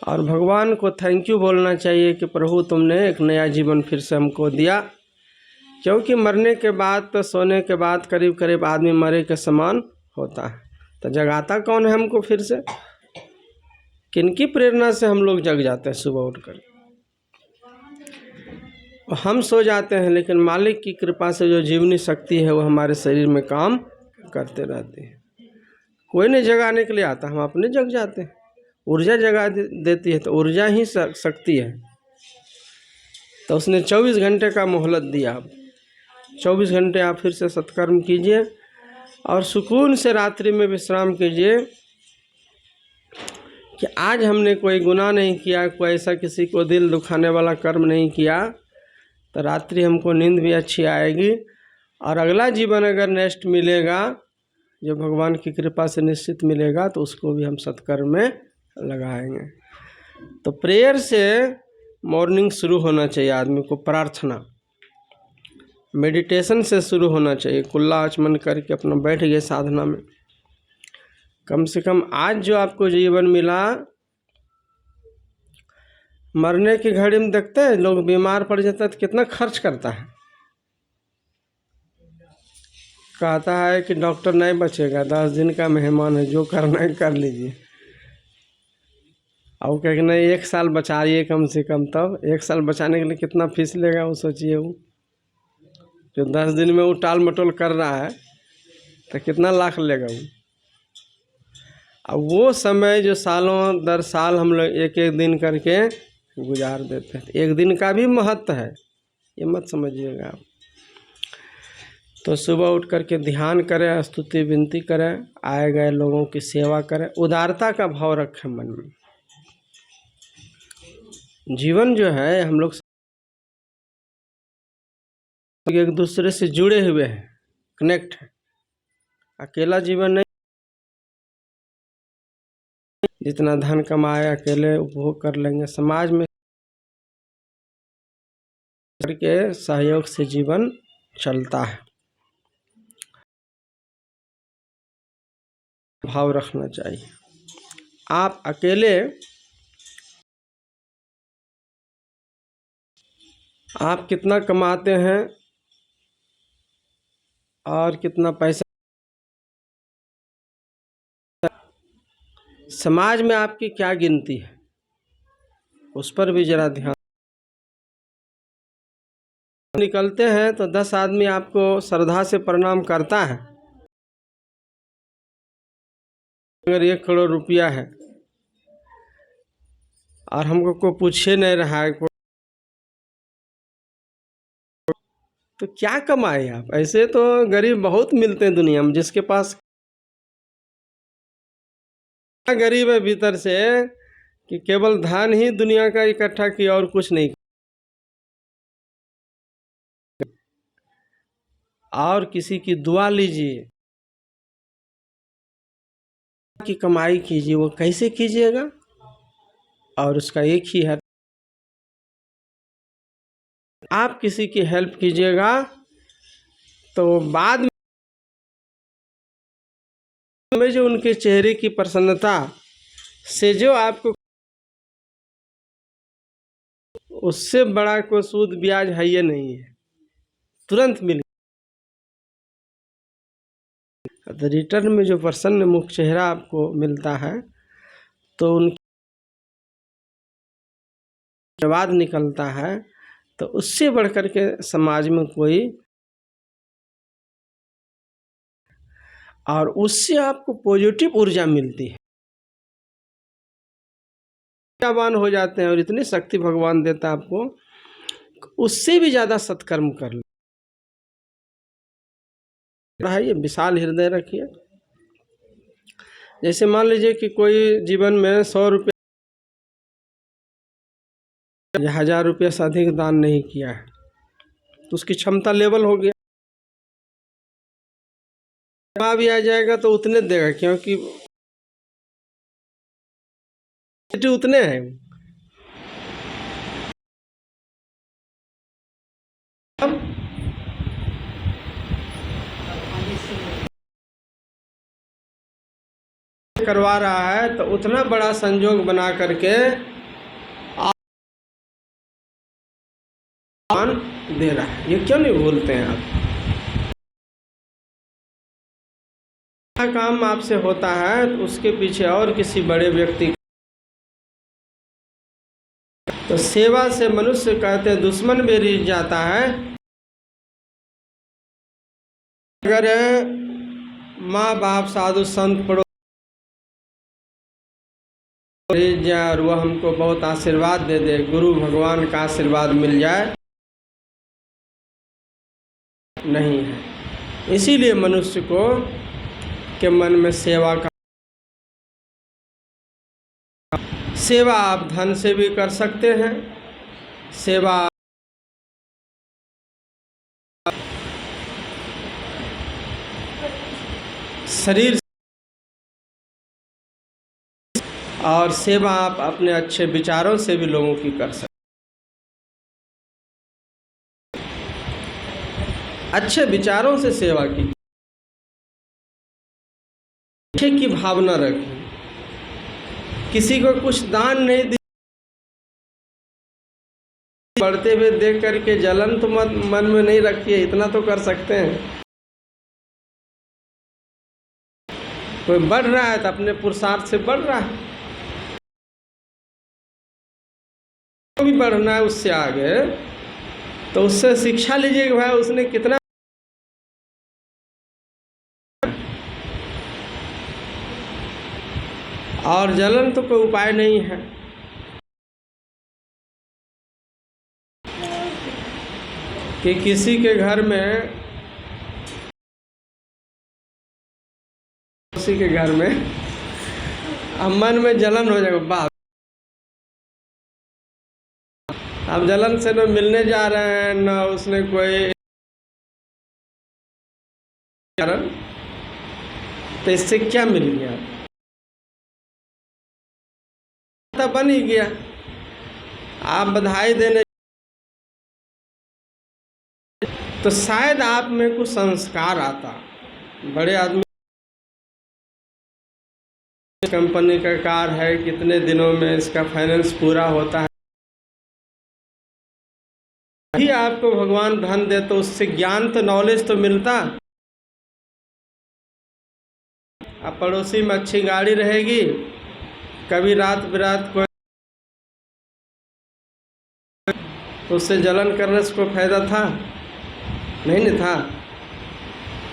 और भगवान को थैंक यू बोलना चाहिए कि प्रभु तुमने एक नया जीवन फिर से हमको दिया। क्योंकि मरने के बाद तो सोने के बाद करीब करीब आदमी मरे के समान होता है, तो जगाता कौन है हमको फिर से? किनकी प्रेरणा से हम लोग जग जाते हैं सुबह उठकर? हम सो जाते हैं, लेकिन मालिक की कृपा से जो जीवनी शक्ति है वो हमारे शरीर में काम करते रहती है। कोई नहीं जगाने के लिए आता, हम अपने जग जाते हैं। ऊर्जा जगा देती है, तो ऊर्जा ही शक्ति है। तो उसने 24 घंटे का मोहलत दिया। अब 24 घंटे आप फिर से सत्कर्म कीजिए और सुकून से रात्रि में विश्राम कीजिए कि आज हमने कोई गुनाह नहीं किया, कोई ऐसा किसी को दिल दुखाने वाला कर्म नहीं किया, तो रात्रि हमको नींद भी अच्छी आएगी। और अगला जीवन अगर नेक्स्ट मिलेगा, जो भगवान की कृपा से निश्चित मिलेगा, तो उसको भी हम सत्कर्म में लगाएंगे। तो प्रेयर से मॉर्निंग शुरू होना चाहिए आदमी को, प्रार्थना मेडिटेशन से शुरू होना चाहिए। कुल्ला आचमन करके अपना बैठ गए साधना में। कम से कम आज जो आपको जीवन मिला, मरने की घड़ी में देखते हैं लोग बीमार पड़ जाता है तो कितना खर्च करता है। कहता है कि डॉक्टर नहीं बचेगा, 10 दिन का मेहमान है, जो करना है कर लीजिए। और कह नहीं 1 साल बचाइए कम से कम। तब 1 साल बचाने के लिए कितना फीस लेगा वो सोचिए। वो जो 10 दिन में वो टाल मटोल कर रहा है तो कितना लाख लेगा वो। अब वो समय जो सालों दर साल हम लोग एक एक दिन करके गुजार देते हैं, एक दिन का भी महत्व है, ये मत समझिएगा आप। तो सुबह उठ करके ध्यान करें, स्तुति विनती करें, आए गए लोगों की सेवा करें, उदारता का भाव रखें मन में। जीवन जो है हम लोग एक दूसरे से जुड़े हुए हैं, कनेक्ट है। अकेला जीवन नहीं, जितना धन कमाए अकेले उपभोग कर लेंगे। समाज में करके सहयोग से जीवन चलता है। भाव रखना चाहिए। आप अकेले आप कितना कमाते हैं और कितना पैसा, समाज में आपकी क्या गिनती है, उस पर भी जरा ध्यान। निकलते हैं तो 10 आदमी आपको श्रद्धा से प्रणाम करता है। अगर 1 करोड़ रुपया है और हमको कोई पूछे नहीं रहा है, तो क्या कमाए आप? ऐसे तो गरीब बहुत मिलते हैं दुनिया में, जिसके पास गरीब है भीतर से कि केवल धन ही दुनिया का इकट्ठा किया और कुछ नहीं। और किसी की दुआ लीजिए, की कमाई कीजिए, वो कैसे कीजिएगा? और उसका एक ही है, आप किसी की हेल्प कीजिएगा तो बाद में जो उनके चेहरे की प्रसन्नता से जो आपको, उससे बड़ा कोई सूद ब्याज है ये नहीं है, तुरंत मिल। तो रिटर्न में जो प्रसन्न मुख चेहरा आपको मिलता है, तो उनके बाद निकलता है, तो उससे बढ़कर के समाज में कोई, और उससे आपको पॉजिटिव ऊर्जा मिलती है, ऊर्जावान हो जाते हैं और इतनी शक्ति भगवान देता है आपको, उससे भी ज़्यादा सत्कर्म कर लो। ये विशाल हृदय रखिए। जैसे मान लीजिए कि कोई जीवन में 100 रुपये या 1000 रुपये से अधिक दान नहीं किया है, तो उसकी क्षमता लेवल हो गया, वहाँ भी आ जाएगा तो उतने देगा, क्योंकि उतने हैं। करवा रहा है तो उतना बड़ा संजोग बना करके दे रहा है। ये क्यों नहीं भूलते हैं आप? काम आपसे होता है तो उसके पीछे और किसी बड़े व्यक्ति, तो सेवा से मनुष्य कहते हैं दुश्मन भी रिझ जाता है। अगर माँ बाप साधु संत पड़ो रिझ जाए और वह हमको बहुत आशीर्वाद दे दे, गुरु भगवान का आशीर्वाद मिल जाए, नहीं है। इसीलिए मनुष्य को के मन में सेवा का, सेवा आप धन से भी कर सकते हैं, सेवा शरीर, और सेवा आप अपने अच्छे विचारों से भी लोगों की कर सकते। अच्छे विचारों से सेवा की, अच्छे की भावना रखें, किसी को कुछ दान नहीं दी, बढ़ते हुए देख करके जलन तो मन में नहीं रखिए, इतना तो कर सकते हैं। कोई बढ़ रहा है तो अपने पुरुषार्थ से बढ़ रहा है, भी बढ़ना है उससे आगे, तो उससे शिक्षा लीजिए कि भाई उसने कितना, और जलन तो कोई उपाय नहीं है। कि किसी के घर में, किसी के घर में अब मन में जलन हो जाएगा, बाप अब जलन से न मिलने जा रहे हैं न उसने कोई कारण, तो इससे क्या मिल गया? तो बन ही गया। आप बधाई देने तो शायद आप में कुछ संस्कार आता। बड़े आदमी, कंपनी का कार है, कितने दिनों में इसका फाइनेंस पूरा होता है, ही आपको भगवान धन दे तो उससे ज्ञान तो नॉलेज तो मिलता। अब पड़ोसी में अच्छी गाड़ी रहेगी, कभी रात बिरात कोई तो उससे जलन करने से कोई फायदा था? नहीं था।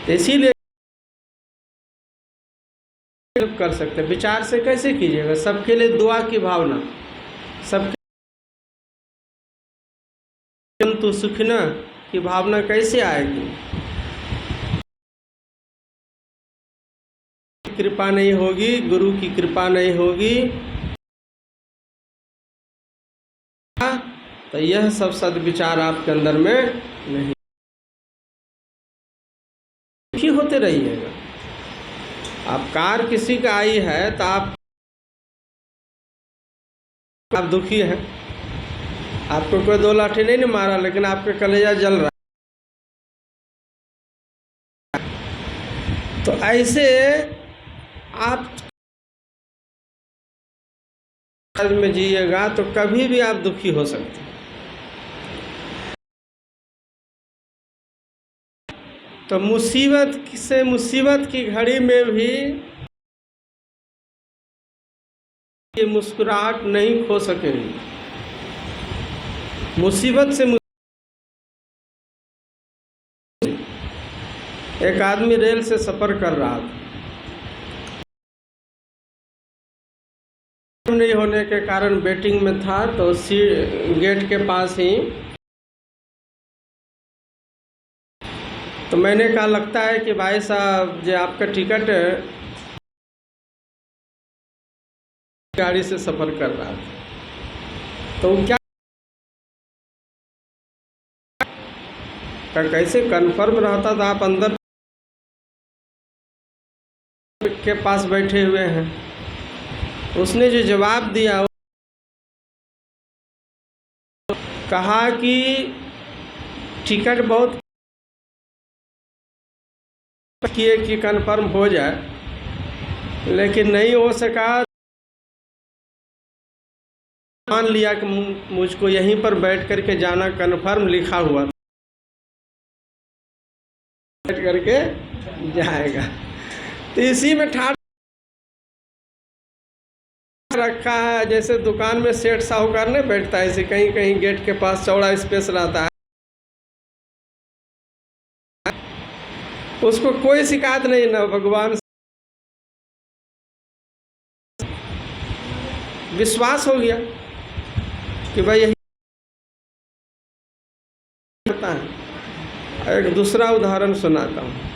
तो इसीलिए कर सकते, विचार से कैसे कीजिएगा? सबके लिए दुआ की भावना, सबके तो सुखना की भावना कैसे आएगी? कृपा नहीं होगी, गुरु की कृपा नहीं होगी, तो यह सब सद्विचार आपके अंदर में नहीं, दुखी होते रहिएगा। आप कार किसी का आई है तो आप दुखी हैं, आपको कोई दो लाठी नहीं मारा, लेकिन आपका कलेजा जल रहा है। तो ऐसे आप में जिएगा तो कभी भी आप दुखी हो सकते हैं। तो मुसीबत से, मुसीबत की घड़ी में भी ये मुस्कुराहट नहीं खो सकेगी। मुसीबत से एक आदमी रेल से सफ़र कर रहा था, नहीं होने के कारण वेटिंग में था, तो गेट के पास ही, तो मैंने कहा लगता है कि भाई साहब जो आपका टिकट गाड़ी से सफ़र कर रहा था, तो क्या कैसे कंफर्म रहता था आप अंदर के पास बैठे हुए हैं? उसने जो जवाब दिया, कहा कि टिकट बहुत किए कि कंफर्म हो जाए, लेकिन नहीं हो सका। मान लिया कि मुझको यहीं पर बैठ करके जाना कन्फर्म लिखा हुआ, बैठ करके जाएगा। तो इसी में ठाट रखा है, जैसे दुकान में सेठ साहूकार नहीं बैठता है, ऐसे कहीं कहीं गेट के पास चौड़ा स्पेस रहता है, उसको कोई शिकायत नहीं, ना भगवान विश्वास हो गया कि भाई यही होता है। एक दूसरा उदाहरण सुनाता हूँ।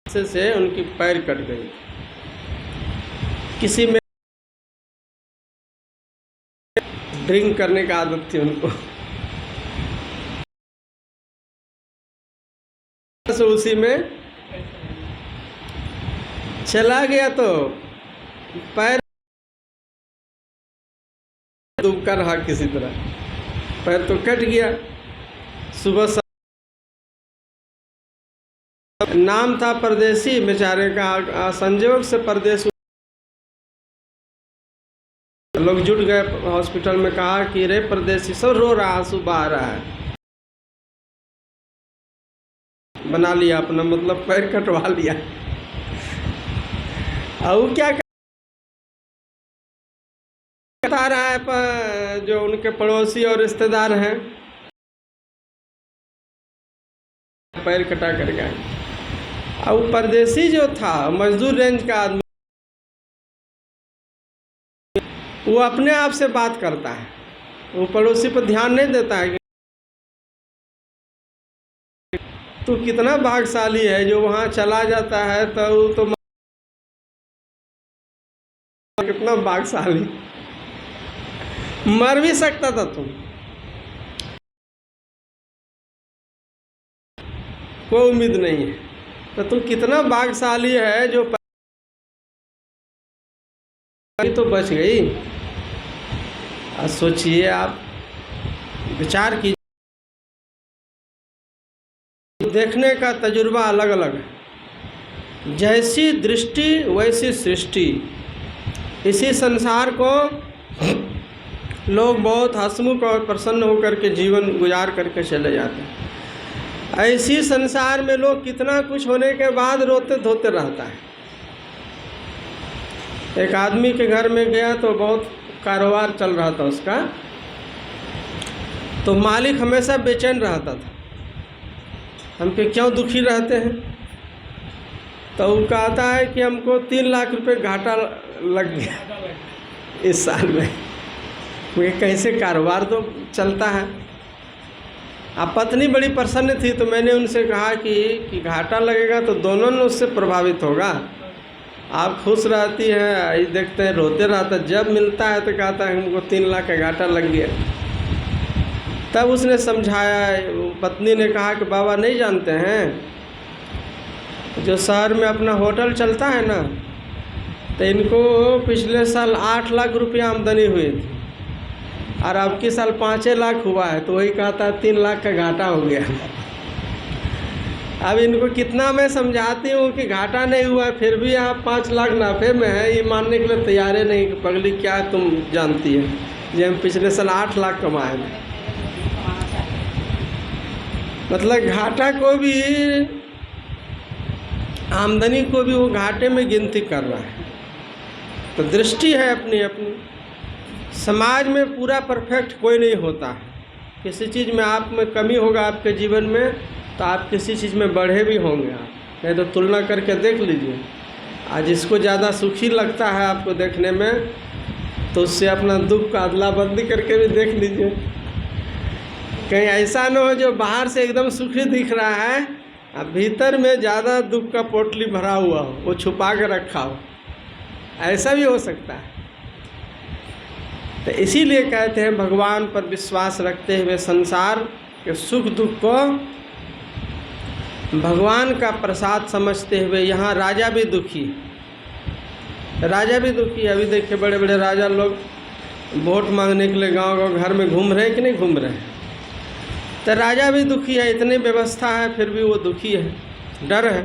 से उनकी पैर कट गई, किसी में ड्रिंक करने का आदत थी उनको, तो उसी में चला गया तो पैर डूबकर रहा, किसी तरह पैर तो कट गया। सुबह नाम था परदेसी बेचारे का, संजोग से परदेश लोग जुट गए हॉस्पिटल में, कहा कि रे परदेसी, सब रो रहा, आंसू बहा रहा है, बना लिया अपना मतलब पैर कटवा लिया। और क्या बता रहा है, जो उनके पड़ोसी और रिश्तेदार हैं, पैर कटा कर गए। और परदेसी जो था मजदूर रेंज का आदमी, वो अपने आप से बात करता है, वो पड़ोसी पर ध्यान नहीं देता है कि तू कितना भाग्यशाली है जो वहाँ चला जाता है, तो कितना भाग्यशाली, मर भी सकता था तुम, कोई उम्मीद नहीं है, तो तू कितना भाग्यशाली है जो तो बच गई। अब सोचिए आप, विचार कीजिए, देखने का तजुर्बा अलग अलग है, जैसी दृष्टि वैसी सृष्टि। इसी संसार को लोग बहुत हंसमुख और प्रसन्न होकर के जीवन गुजार करके चले जाते हैं। ऐसी संसार में लोग कितना कुछ होने के बाद रोते धोते रहता है। एक आदमी के घर में गया तो बहुत कारोबार चल रहा था उसका, तो मालिक हमेशा बेचैन रहता था, हम पे क्यों दुखी रहते हैं। तो वो कहता है कि हमको 3 लाख रुपए घाटा लग गया इस साल में, क्योंकि कैसे कारोबार तो चलता है। अब पत्नी बड़ी प्रसन्न थी, तो मैंने उनसे कहा कि घाटा लगेगा तो दोनों ने उससे प्रभावित होगा। आप खुश रहती हैं, ये देखते हैं रोते रहता, जब मिलता है तो कहता है हमको 3 लाख का घाटा लग गया। तब उसने समझाया, पत्नी ने कहा कि बाबा नहीं जानते हैं, जो शहर में अपना होटल चलता है ना, तो इनको पिछले साल 8 लाख रुपया आमदनी हुई थी और अब की साल 5 लाख हुआ है, तो वही कहता है 3 लाख का घाटा हो गया। अब इनको कितना मैं समझाती हूँ कि घाटा नहीं हुआ, फिर भी आप 5 लाख नाफे में है, ये मानने के लिए तैयार है नहीं कि पगली क्या तुम जानती है जी, हम पिछले साल 8 लाख कमाए हैं। मतलब घाटा को भी, आमदनी को भी वो घाटे में गिनती कर रहा है। तो दृष्टि है अपनी अपनी। समाज में पूरा परफेक्ट कोई नहीं होता है, किसी चीज़ में आप में कमी होगा आपके जीवन में, तो आप किसी चीज़ में बढ़े भी होंगे। आप नहीं तो तुलना करके देख लीजिए, आज जिसको ज़्यादा सुखी लगता है आपको देखने में, तो उससे अपना दुख का अदला बदली करके भी देख लीजिए। कहीं ऐसा न हो जो बाहर से एकदम सुखी दिख रहा है, अब भीतर में ज़्यादा दुख का पोटली भरा हुआ हो, वो छुपा के रखा हो, ऐसा भी हो सकता है। तो इसीलिए कहते हैं भगवान पर विश्वास रखते हुए संसार के सुख दुख को भगवान का प्रसाद समझते हुए। यहाँ राजा भी दुखी है, राजा भी दुखी है। अभी देखिए बड़े बड़े राजा लोग वोट मांगने के लिए गांव गांव घर में घूम रहे हैं कि नहीं घूम रहे हैं, तो राजा भी दुखी है। इतनी व्यवस्था है फिर भी वो दुखी है, डर है।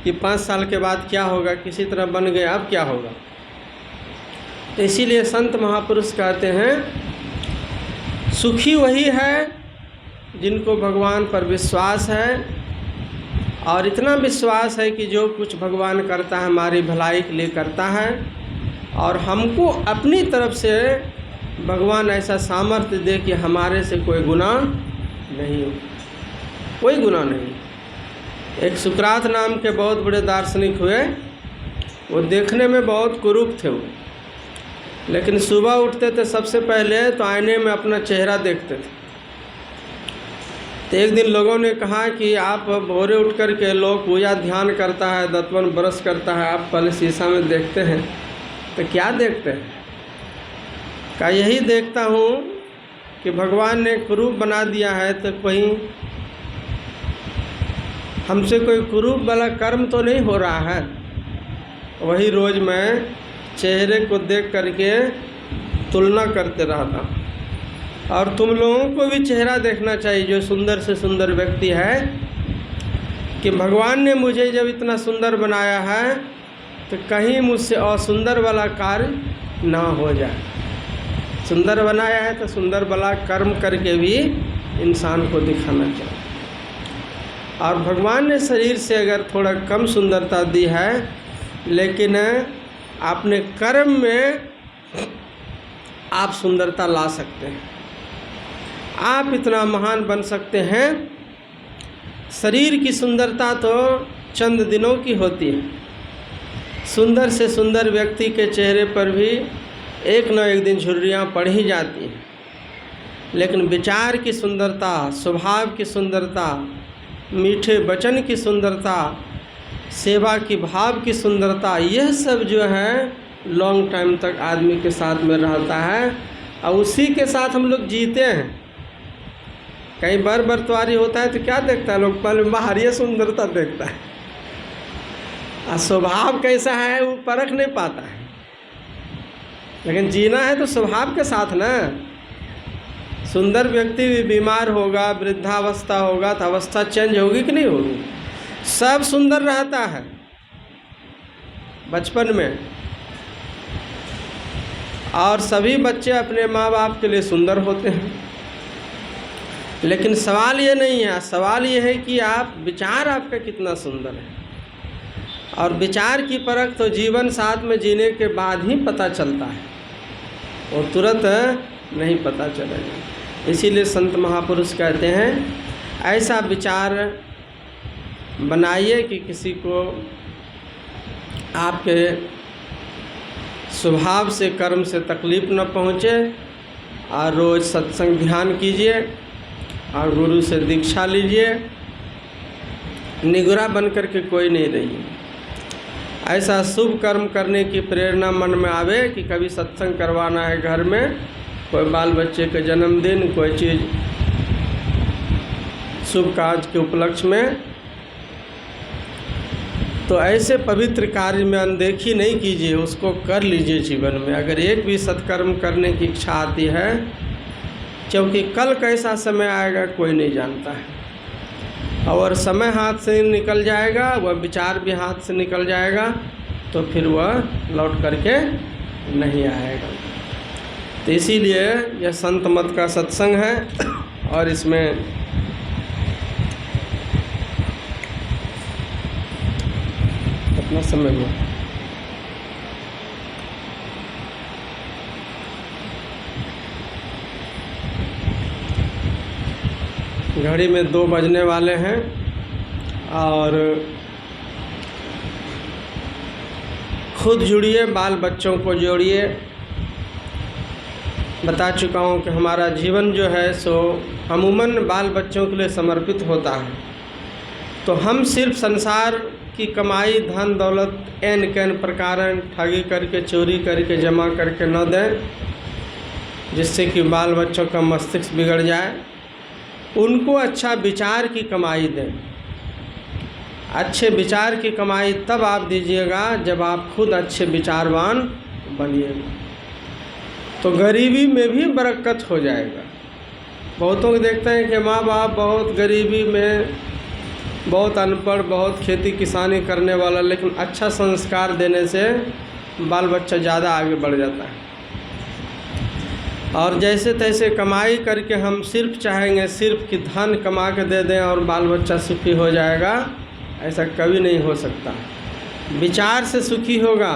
कि 5 साल के बाद क्या होगा, किसी तरह बन गए, अब क्या होगा। तो इसीलिए संत महापुरुष कहते हैं सुखी वही है जिनको भगवान पर विश्वास है, और इतना विश्वास है कि जो कुछ भगवान करता है हमारी भलाई के लिए करता है, और हमको अपनी तरफ से भगवान ऐसा सामर्थ्य दे कि हमारे से कोई गुनाह नहीं हो, कोई गुनाह नहीं। एक सुकरात नाम के बहुत बड़े दार्शनिक हुए, वो देखने में बहुत कुरूप थे वो, लेकिन सुबह उठते थे सबसे पहले तो आईने में अपना चेहरा देखते थे। तो एक दिन लोगों ने कहा कि आप भोरे उठ कर के लोग पूजा ध्यान करता है, दतवन ब्रश करता है, आप पहले शीशा में देखते हैं तो क्या देखते हैं? क्या यही देखता हूँ कि भगवान ने कुरूप बना दिया है, तो कहीं हमसे कोई कुरूप वाला कर्म तो नहीं हो रहा है। वही रोज़ मैं चेहरे को देख करके तुलना करते रहता। और तुम लोगों को भी चेहरा देखना चाहिए, जो सुंदर से सुंदर व्यक्ति है, कि भगवान ने मुझे जब इतना सुंदर बनाया है तो कहीं मुझसे असुंदर वाला कार्य ना हो जाए। सुंदर बनाया है तो सुंदर वाला कर्म करके भी इंसान को दिखाना चाहिए। और भगवान ने शरीर से अगर थोड़ा कम सुंदरता दी है, लेकिन अपने कर्म में आप सुंदरता ला सकते हैं, आप इतना महान बन सकते हैं। शरीर की सुंदरता तो चंद दिनों की होती है। सुंदर से सुंदर व्यक्ति के चेहरे पर भी एक न एक दिन झुर्रियाँ पड़ ही जाती हैं, लेकिन विचार की सुंदरता, स्वभाव की सुंदरता, मीठे वचन की सुंदरता, सेवा की भाव की सुंदरता, यह सब जो है लॉन्ग टाइम तक आदमी के साथ में रहता है, और उसी के साथ हम लोग जीते हैं। कहीं बरतवारी होता है तो क्या देखता है लोग? पहले बाहरी सुंदरता देखता है, और स्वभाव कैसा है वो परख नहीं पाता है। लेकिन जीना है तो स्वभाव के साथ ना। सुंदर व्यक्ति भी बीमार होगा, वृद्धावस्था होगा तो अवस्था चेंज होगी कि नहीं होगी? सब सुंदर रहता है बचपन में, और सभी बच्चे अपने माँ बाप के लिए सुंदर होते हैं। लेकिन सवाल ये नहीं है, सवाल ये है कि आप विचार आपका कितना सुंदर है। और विचार की परख तो जीवन साथ में जीने के बाद ही पता चलता है, और तुरंत नहीं पता चलेगा। इसीलिए संत महापुरुष कहते हैं ऐसा विचार बनाइए कि किसी को आपके स्वभाव से, कर्म से तकलीफ़ न पहुँचे। और रोज़ सत्संग ध्यान कीजिए और गुरु से दीक्षा लीजिए। निगुरा बन कर के कोई नहीं रहिए। ऐसा शुभ कर्म करने की प्रेरणा मन में आवे कि कभी सत्संग करवाना है घर में, कोई बाल बच्चे का जन्मदिन, कोई चीज़ शुभ कार्य के उपलक्ष्य में, तो ऐसे पवित्र कार्य में अनदेखी नहीं कीजिए, उसको कर लीजिए जीवन में। अगर एक भी सत्कर्म करने की इच्छा आती है, क्योंकि कल कैसा समय आएगा कोई नहीं जानता है, और समय हाथ से निकल जाएगा, वह विचार भी हाथ से निकल जाएगा, तो फिर वह लौट करके नहीं आएगा। तो इसीलिए यह संत मत का सत्संग है, और इसमें अपना समय में घड़ी में 2 बजने वाले हैं, और खुद जुड़िए, बाल बच्चों को जोड़िए। बता चुका हूँ कि हमारा जीवन जो है सो अमूमन बाल बच्चों के लिए समर्पित होता है। तो हम सिर्फ संसार की कमाई, धन दौलत एन कैन प्रकार ठगी करके, चोरी करके, जमा करके न दें, जिससे कि बाल बच्चों का मस्तिष्क बिगड़ जाए। उनको अच्छा विचार की कमाई दें। अच्छे विचार की कमाई तब आप दीजिएगा जब आप खुद अच्छे विचारवान बनिएगा, तो गरीबी में भी बरकत हो जाएगा। बहुतों को देखते हैं कि माँ बाप बहुत गरीबी में बहुत अनपढ़, बहुत खेती किसानी करने वाला, लेकिन अच्छा संस्कार देने से बाल बच्चा ज़्यादा आगे बढ़ जाता है। और जैसे तैसे कमाई करके हम सिर्फ चाहेंगे सिर्फ कि धन कमा के दे दें और बाल बच्चा सुखी हो जाएगा, ऐसा कभी नहीं हो सकता। विचार से सुखी होगा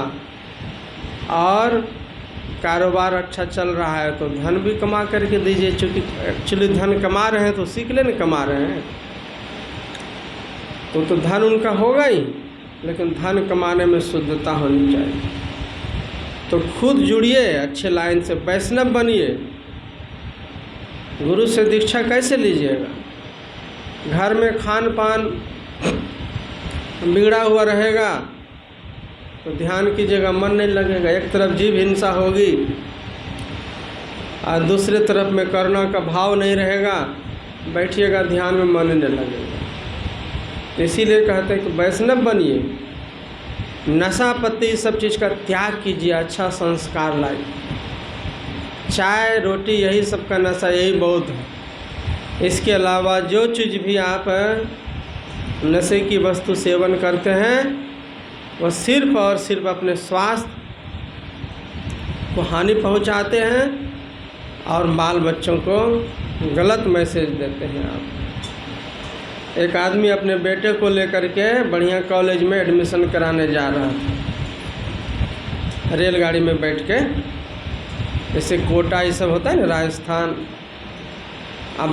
और कारोबार अच्छा चल रहा है तो धन भी कमा करके दीजिए, चूँकि एक्चुअली धन कमा रहे हैं तो सीख लेने कमा रहे हैं तो धन उनका होगा ही, लेकिन धन कमाने में शुद्धता होनी चाहिए। तो खुद जुड़िए अच्छे लाइन से, वैष्णव बनिए। गुरु से दीक्षा कैसे लीजिएगा? घर में खान पान बिगड़ा हुआ रहेगा तो ध्यान कीजिएगा, मन नहीं लगेगा। एक तरफ जीव हिंसा होगी और दूसरे तरफ में करुणा का भाव नहीं रहेगा, बैठिएगा ध्यान में मन नहीं लगेगा। इसीलिए कहते हैं कि वैष्णव बनिए, नशा पत्ती सब चीज़ का त्याग कीजिए, अच्छा संस्कार लाइए। चाय रोटी यही सब का नशा यही बहुत है। इसके अलावा जो चीज़ भी आप नशे की वस्तु सेवन करते हैं वह सिर्फ और सिर्फ अपने स्वास्थ्य को हानि पहुंचाते हैं और बाल बच्चों को गलत मैसेज देते हैं। आप एक आदमी अपने बेटे को लेकर के बढ़िया कॉलेज में एडमिशन कराने जा रहा था, रेलगाड़ी में बैठ के, जैसे कोटा ये सब होता है ना राजस्थान। अब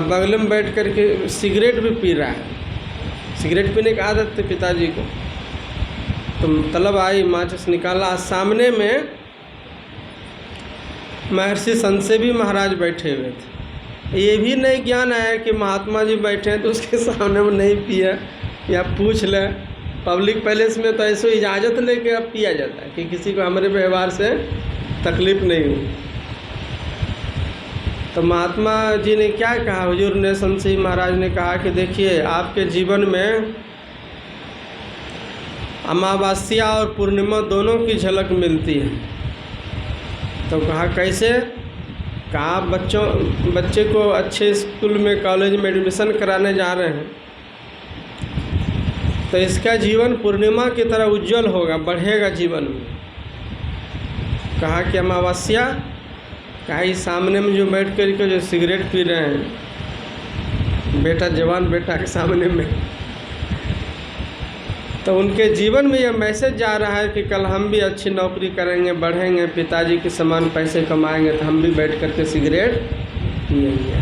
बगल में बैठ कर के सिगरेट भी पी रहा है। सिगरेट पीने की आदत थी पिताजी को, तो तलब आई, माचिस निकाला, सामने में महर्षि संसेवी महाराज बैठे हुए थे। ये भी नहीं ज्ञान आया कि महात्मा जी बैठे हैं तो उसके सामने में नहीं पिया या पूछ ले। पब्लिक पैलेस में तो ऐसे इजाज़त लेके अब पिया जाता है कि किसी को हमारे व्यवहार से तकलीफ़ नहीं हुई। तो महात्मा जी ने क्या कहा, हुजूर ने, संसेवी महाराज ने कहा कि देखिए आपके जीवन में अमावस्या और पूर्णिमा दोनों की झलक मिलती है। तो कहा कैसे? कहा बच्चे को अच्छे स्कूल में कॉलेज में एडमिशन कराने जा रहे हैं तो इसका जीवन पूर्णिमा की तरह उज्जवल होगा, बढ़ेगा जीवन में। कहा कि अमावस्या, कहा इस सामने में जो बैठ कर के जो सिगरेट पी रहे हैं बेटा, जवान बेटा के सामने में, तो उनके जीवन में यह मैसेज जा रहा है कि कल हम भी अच्छी नौकरी करेंगे, बढ़ेंगे, पिताजी के समान पैसे कमाएंगे तो हम भी बैठ कर के सिगरेट पिएंगे।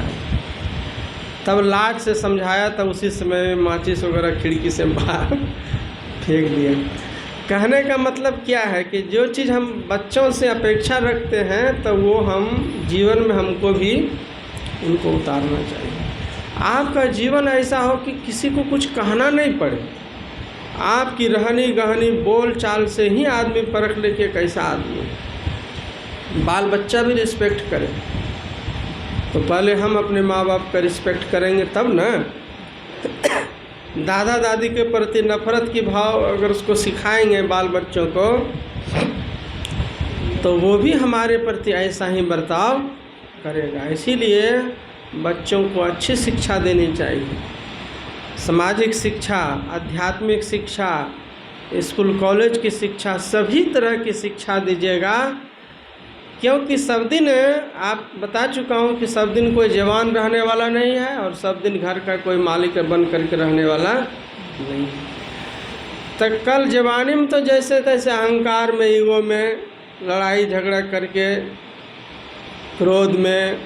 तब लाड से समझाया, तब उसी समय माचिस वगैरह खिड़की से बाहर फेंक दिया। कहने का मतलब क्या है कि जो चीज़ हम बच्चों से अपेक्षा रखते हैं तो वो हम जीवन में हमको भी उनको उतारना चाहिए। आपका जीवन ऐसा हो कि किसी को कुछ कहना नहीं पड़े, आपकी रहनी गहनी बोल चाल से ही आदमी परख ले कि कैसा आदमी है। बाल बच्चा भी रिस्पेक्ट करे तो पहले हम अपने माँ बाप का रिस्पेक्ट करेंगे तब ना। दादा दादी के प्रति नफरत की भाव अगर उसको सिखाएंगे बाल बच्चों को तो वो भी हमारे प्रति ऐसा ही बर्ताव करेगा। इसीलिए बच्चों को अच्छी शिक्षा देनी चाहिए, सामाजिक शिक्षा, आध्यात्मिक शिक्षा, स्कूल कॉलेज की शिक्षा, सभी तरह की शिक्षा दीजिएगा। क्योंकि सब दिन आप बता चुका हूँ कि सब दिन कोई जवान रहने वाला नहीं है और सब दिन घर का कोई मालिक बन करके रहने वाला नहीं है। तो कल जवानी में तो जैसे तैसे अहंकार में, ईगो में लड़ाई झगड़ा करके, क्रोध में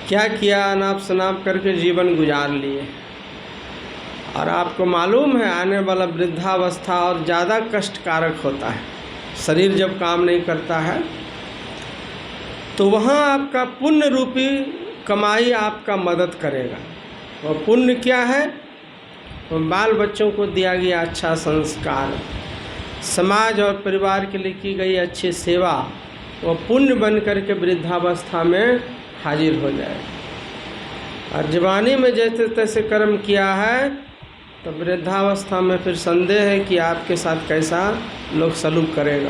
क्या किया, अनाप शनाप करके जीवन गुजार लिए। और आपको मालूम है आने वाला वृद्धावस्था और ज़्यादा कष्टकारक होता है। शरीर जब काम नहीं करता है तो वहाँ आपका पुण्य रूपी कमाई आपका मदद करेगा। और पुण्य क्या है? वो बाल बच्चों को दिया गया अच्छा संस्कार, समाज और परिवार के लिए की गई अच्छी सेवा, वो पुण्य बन करके वृद्धावस्था में हाजिर हो जाएगा। और जवानी में जैसे तैसे कर्म किया है तो वृद्धावस्था में फिर संदेह है कि आपके साथ कैसा लोग सलूक करेगा।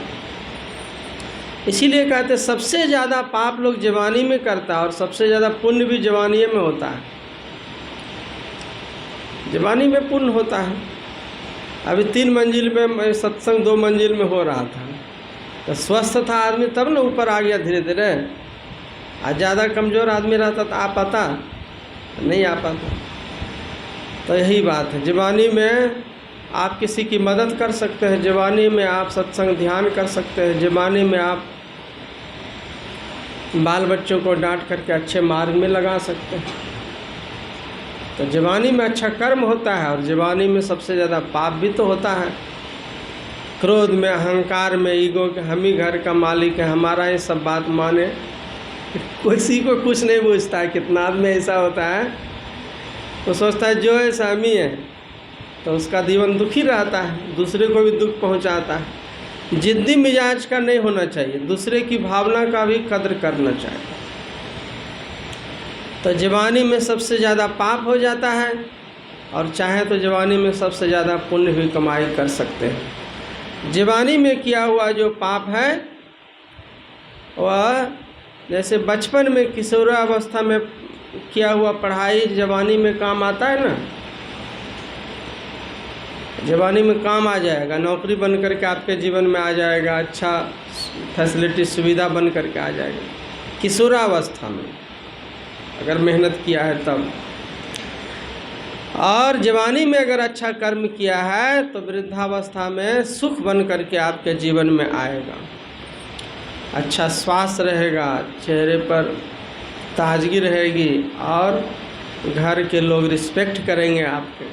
इसीलिए कहते सबसे ज़्यादा पाप लोग जवानी में करता है और सबसे ज़्यादा पुण्य भी जवानी में होता है। जवानी में पुण्य होता है। अभी 3 मंजिल में सत्संग 2 मंजिल में हो रहा था, तो स्वस्थ था आदमी तब ना ऊपर आ गया धीरे धीरे। आज ज़्यादा कमज़ोर आदमी रहता तो आ पाता, नहीं आ पाता। तो यही बात है, जवानी में आप किसी की मदद कर सकते हैं, जवानी में आप सत्संग ध्यान कर सकते हैं, जवानी में आप बाल बच्चों को डांट करके अच्छे मार्ग में लगा सकते हैं। तो जवानी में अच्छा कर्म होता है, और जवानी में सबसे ज़्यादा पाप भी तो होता है। क्रोध में, अहंकार में, ईगो के हम ही घर का मालिक है, हमारा ही सब बात माने, किसी को कुछ नहीं पूछता है। कितना आदमी ऐसा होता है, वो सोचता है जो है सहमी है, तो उसका जीवन दुखी रहता है, दूसरे को भी दुख पहुंचाता है। जिद्दी मिजाज का नहीं होना चाहिए, दूसरे की भावना का भी कद्र करना चाहिए। तो जवानी में सबसे ज़्यादा पाप हो जाता है, और चाहे तो जवानी में सबसे ज़्यादा पुण्य भी कमाई कर सकते हैं। जवानी में किया हुआ जो पाप है वह जैसे बचपन में किशोरावस्था में किया हुआ पढ़ाई जवानी में काम आता है ना, जवानी में काम आ जाएगा, नौकरी बन करके आपके जीवन में आ जाएगा, अच्छा फैसिलिटी सुविधा बन करके आ जाएगा किशोरावस्था में अगर मेहनत किया है तब। और जवानी में अगर अच्छा कर्म किया है तो वृद्धावस्था में सुख बन करके आपके जीवन में आएगा, अच्छा स्वास्थ्य रहेगा, चेहरे पर ताजगी रहेगी, और घर के लोग रिस्पेक्ट करेंगे आपके।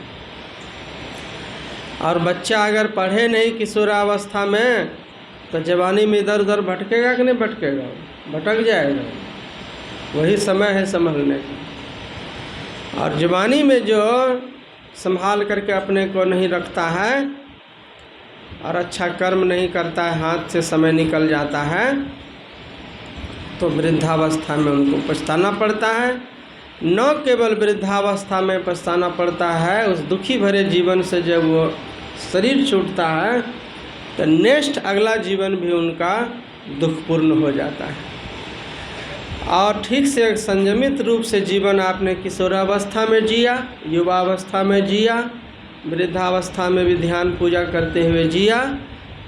और बच्चा अगर पढ़े नहीं किशोरावस्था में तो जवानी में इधर उधर भटकेगा कि नहीं भटकेगा, भटक जाएगा। वही समय है संभलने का। और जवानी में जो संभाल करके अपने को नहीं रखता है और अच्छा कर्म नहीं करता है, हाथ से समय निकल जाता है, तो वृद्धावस्था में उनको पछताना पड़ता है। न केवल वृद्धावस्था में पछताना पड़ता है, उस दुखी भरे जीवन से जब वो शरीर छूटता है तो नेक्स्ट अगला जीवन भी उनका दुखपूर्ण हो जाता है। और ठीक से संयमित रूप से जीवन आपने किशोरावस्था में जिया, युवावस्था में जिया, वृद्धावस्था में भी ध्यान पूजा करते हुए जिया,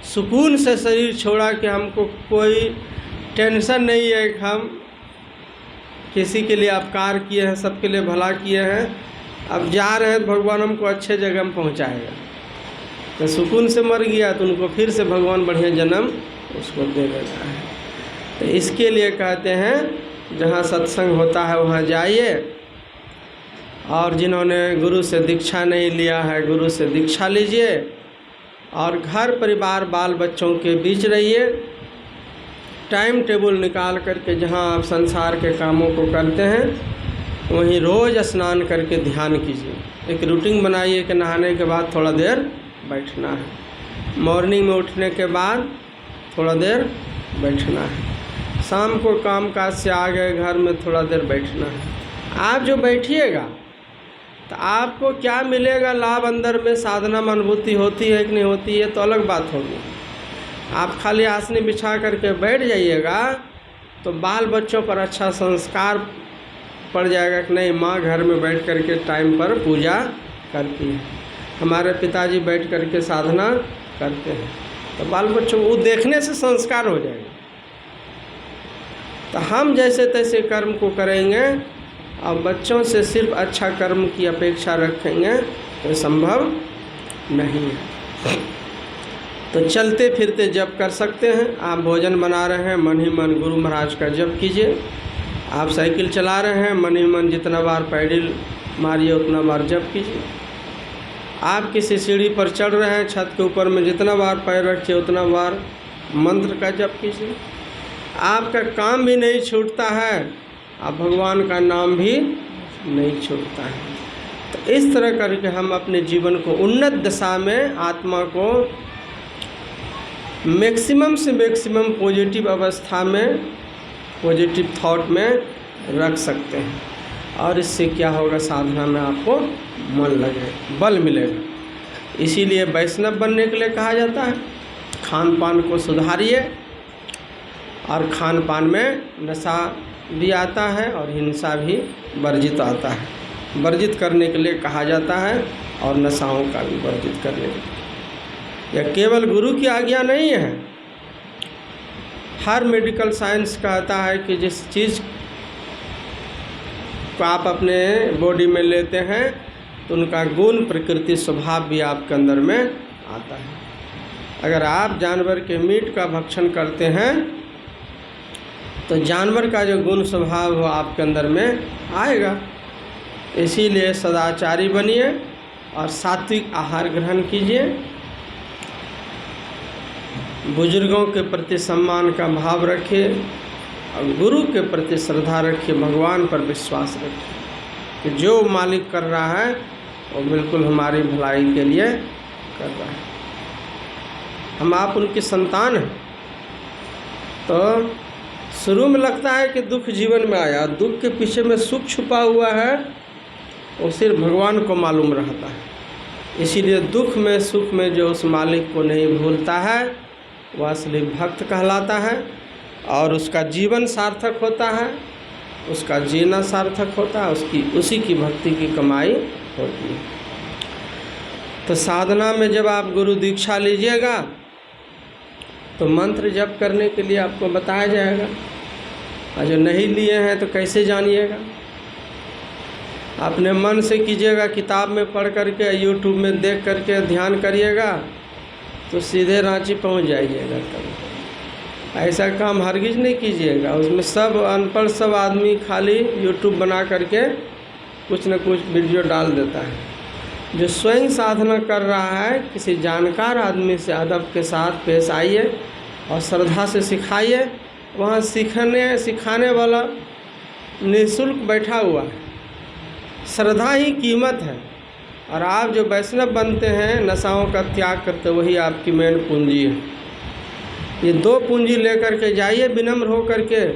सुकून से शरीर छोड़ा कि हमको कोई टेंशन नहीं है कि हम किसी के लिए अपकार किए हैं, सबके लिए भला किए हैं, अब जा रहे हैं तो भगवान हमको अच्छे जगह में पहुंचाएगा। तो सुकून से मर गया तो उनको फिर से भगवान बढ़िया जन्म उसको दे देता है। तो इसके लिए कहते हैं जहाँ सत्संग होता है वहाँ जाइए, और जिन्होंने गुरु से दीक्षा नहीं लिया है गुरु से दीक्षा लीजिए, और घर परिवार बाल बच्चों के बीच रहिए। टाइम टेबल निकाल करके जहाँ आप संसार के कामों को करते हैं वहीं रोज़ स्नान करके ध्यान कीजिए। एक रूटीन बनाइए कि नहाने के बाद थोड़ा देर बैठना है, मॉर्निंग में उठने के बाद थोड़ा देर बैठना है, शाम को काम काज से आ गए घर में थोड़ा देर बैठना है। आप जो बैठिएगा तो आपको क्या मिलेगा लाभ, अंदर में साधना में अनुभूति होती है कि नहीं होती है तो अलग बात होगी। आप खाली आसनी बिछा करके बैठ जाइएगा तो बाल बच्चों पर अच्छा संस्कार पड़ जाएगा कि नहीं, माँ घर में बैठ करके टाइम पर पूजा करती है, हमारे पिताजी बैठ करके साधना करते हैं, तो बाल बच्चों को देखने से संस्कार हो जाएगा। तो हम जैसे तैसे कर्म को करेंगे और बच्चों से सिर्फ अच्छा कर्म की अपेक्षा रखेंगे तो संभव नहीं है। तो चलते फिरते जप कर सकते हैं। आप भोजन बना रहे हैं मन ही मन गुरु महाराज का जप कीजिए। आप साइकिल चला रहे हैं मन ही मन जितना बार पैडल मारिए उतना बार जप कीजिए। आप किसी सीढ़ी पर चढ़ रहे हैं छत के ऊपर में जितना बार पैर रखिए उतना बार मंत्र का जप कीजिए। आपका काम भी नहीं छूटता है और भगवान का नाम भी नहीं छूटता है। तो इस तरह करके हम अपने जीवन को उन्नत दशा में आत्मा को मैक्सिमम से मैक्सिमम पॉजिटिव अवस्था में पॉजिटिव थॉट में रख सकते हैं। और इससे क्या होगा, साधना में आपको मन लगेगा, बल मिलेगा। इसीलिए वैष्णव बनने के लिए कहा जाता है खान पान को सुधारिए। और खान पान में नशा भी आता है और हिंसा भी वर्जित आता है। वर्जित करने के लिए कहा जाता है और नशाओं का भी वर्जित करने के लिए। यह केवल गुरु की आज्ञा नहीं है, हर मेडिकल साइंस कहता है कि जिस चीज़ को आप अपने बॉडी में लेते हैं तो उनका गुण, प्रकृति, स्वभाव भी आपके अंदर में आता है। अगर आप जानवर के मीट का भक्षण करते हैं तो जानवर का जो गुण स्वभाव हो आपके अंदर में आएगा। इसीलिए सदाचारी बनिए और सात्विक आहार ग्रहण कीजिए, बुजुर्गों के प्रति सम्मान का भाव रखिए और गुरु के प्रति श्रद्धा रखिए, भगवान पर विश्वास रखिए कि जो मालिक कर रहा है वो बिल्कुल हमारी भलाई के लिए कर रहा है। हम आप उनकी संतान हैं। तो शुरू में लगता है कि दुख जीवन में आया, दुख के पीछे में सुख छुपा हुआ है, वो सिर्फ भगवान को मालूम रहता है। इसीलिए दुख में सुख में जो उस मालिक को नहीं भूलता है वह असली भक्त कहलाता है और उसका जीवन सार्थक होता है, उसका जीना सार्थक होता है, उसी की भक्ति की कमाई होती है। तो साधना में जब आप गुरु दीक्षा लीजिएगा तो मंत्र जप करने के लिए आपको बताया जाएगा, और जो नहीं लिए हैं तो कैसे जानिएगा? अपने मन से कीजिएगा, किताब में पढ़ करके, यूट्यूब में देख करके ध्यान करिएगा तो सीधे रांची पहुंच जाइएगा। कभी ऐसा काम हरगिज नहीं कीजिएगा। उसमें सब अनपढ़ सब आदमी खाली यूट्यूब बना करके कुछ न कुछ वीडियो डाल देता है। जो स्वयं साधना कर रहा है किसी जानकार आदमी से अदब के साथ पेश आइए और श्रद्धा से सिखाइए। वहाँ सिखाने वाला निःशुल्क बैठा हुआ है। श्रद्धा ही कीमत है। और आप जो वैष्णव बनते हैं, नशाओं का त्याग करते, वही आपकी मेन पूंजी है। ये दो पूंजी लेकर के जाइए, विनम्र हो करके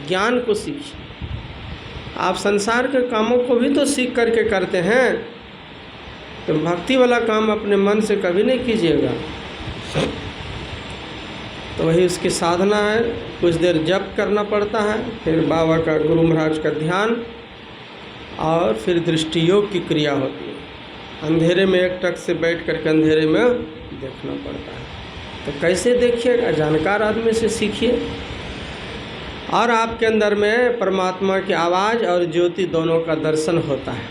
ज्ञान को सीखिए। आप संसार के कामों को भी तो सीख करके करते हैं, तो भक्ति वाला काम अपने मन से कभी नहीं कीजिएगा। तो वही उसकी साधना है। कुछ देर जप करना पड़ता है, फिर बाबा का, गुरु महाराज का ध्यान, और फिर दृष्टि योग की क्रिया होती है। अंधेरे में एक टक से बैठ करके अंधेरे में देखना पड़ता है। तो कैसे देखिएगा? जानकार आदमी से सीखिए। और आपके अंदर में परमात्मा की आवाज़ और ज्योति दोनों का दर्शन होता है।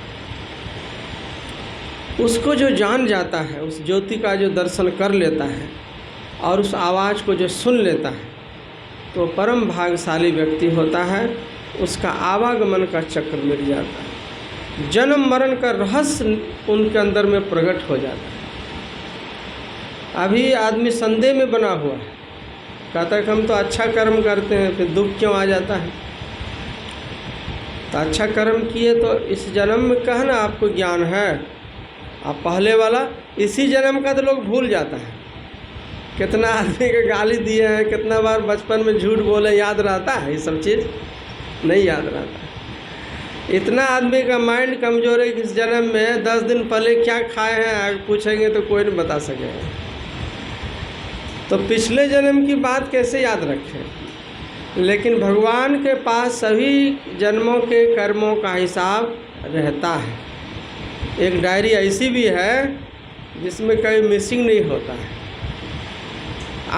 उसको जो जान जाता है, उस ज्योति का जो दर्शन कर लेता है और उस आवाज़ को जो सुन लेता है, तो परम भाग्यशाली व्यक्ति होता है। उसका आवागमन का चक्र मिट जाता है, जन्म मरण का रहस्य उनके अंदर में प्रकट हो जाता है। अभी आदमी संदेह में बना हुआ है, कहता है कि हम तो अच्छा कर्म करते हैं, फिर दुख क्यों आ जाता है? तो अच्छा कर्म किए तो इस जन्म में कहना आपको ज्ञान है, अब पहले वाला इसी जन्म का तो लोग भूल जाता है। कितना आदमी के गाली दिए हैं, कितना बार बचपन में झूठ बोले, याद रहता है? ये सब चीज़ नहीं याद रहता है। इतना आदमी का माइंड कमज़ोर है कि इस जन्म में 10 दिन पहले क्या खाए हैं आगे पूछेंगे तो कोई नहीं बता सकेगा। तो पिछले जन्म की बात कैसे याद रखें? लेकिन भगवान के पास सभी जन्मों के कर्मों का हिसाब रहता है। एक डायरी ऐसी भी है जिसमें कहीं मिसिंग नहीं होता है।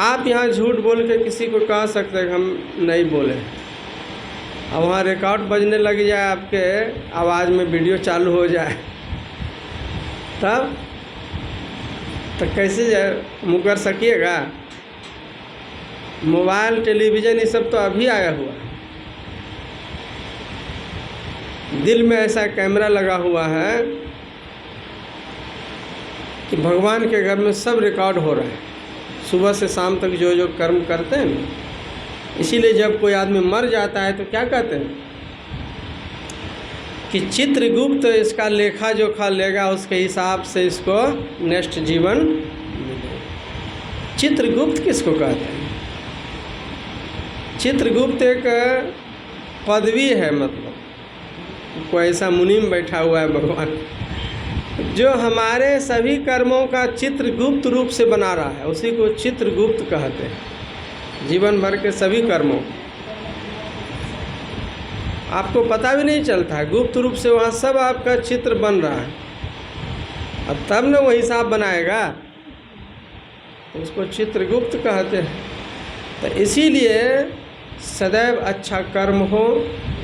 आप यहाँ झूठ बोल के किसी को कह सकते हैं हम नहीं बोले, अब वहाँ रिकॉर्ड बजने लग जाए, आपके आवाज़ में वीडियो चालू हो जाए, तब तो कैसे मुकर सकिएगा? मोबाइल, टेलीविज़न, ये सब तो अभी आया हुआ है। दिल में ऐसा कैमरा लगा हुआ है कि भगवान के घर में सब रिकॉर्ड हो रहा है, सुबह से शाम तक जो जो कर्म करते हैं ना। इसीलिए जब कोई आदमी मर जाता है तो क्या कहते हैं कि चित्रगुप्त इसका लेखा जोखा लेगा, उसके हिसाब से इसको नेक्स्ट जीवन मिलेगा। चित्रगुप्त किसको कहते हैं? चित्रगुप्त एक पदवी है, मतलब कोई ऐसा मुनीम बैठा हुआ है भगवान, जो हमारे सभी कर्मों का चित्रगुप्त रूप से बना रहा है, उसी को चित्रगुप्त कहते हैं। जीवन भर के सभी कर्मों, आपको पता भी नहीं चलता है, गुप्त रूप से वहाँ सब आपका चित्र बन रहा है। अब तब न वो हिसाब बनाएगा, तो उसको चित्रगुप्त कहते हैं। तो इसीलिए सदैव अच्छा कर्म हो,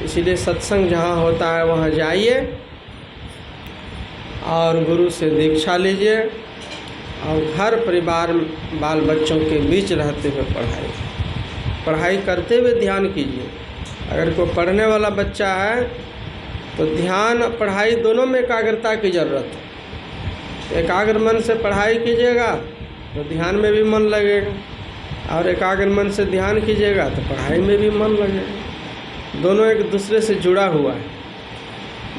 इसीलिए सत्संग जहाँ होता है वहाँ जाइए और गुरु से दीक्षा लीजिए और घर परिवार बाल बच्चों के बीच रहते हुए पढ़ाई करते हुए ध्यान कीजिए। अगर कोई पढ़ने वाला बच्चा है तो ध्यान पढ़ाई दोनों में एकाग्रता की ज़रूरत है। एकाग्र मन से पढ़ाई कीजिएगा तो ध्यान में भी मन लगेगा, और एकाग्र मन से ध्यान कीजिएगा तो पढ़ाई में भी मन लगेगा। दोनों एक दूसरे से जुड़ा हुआ है,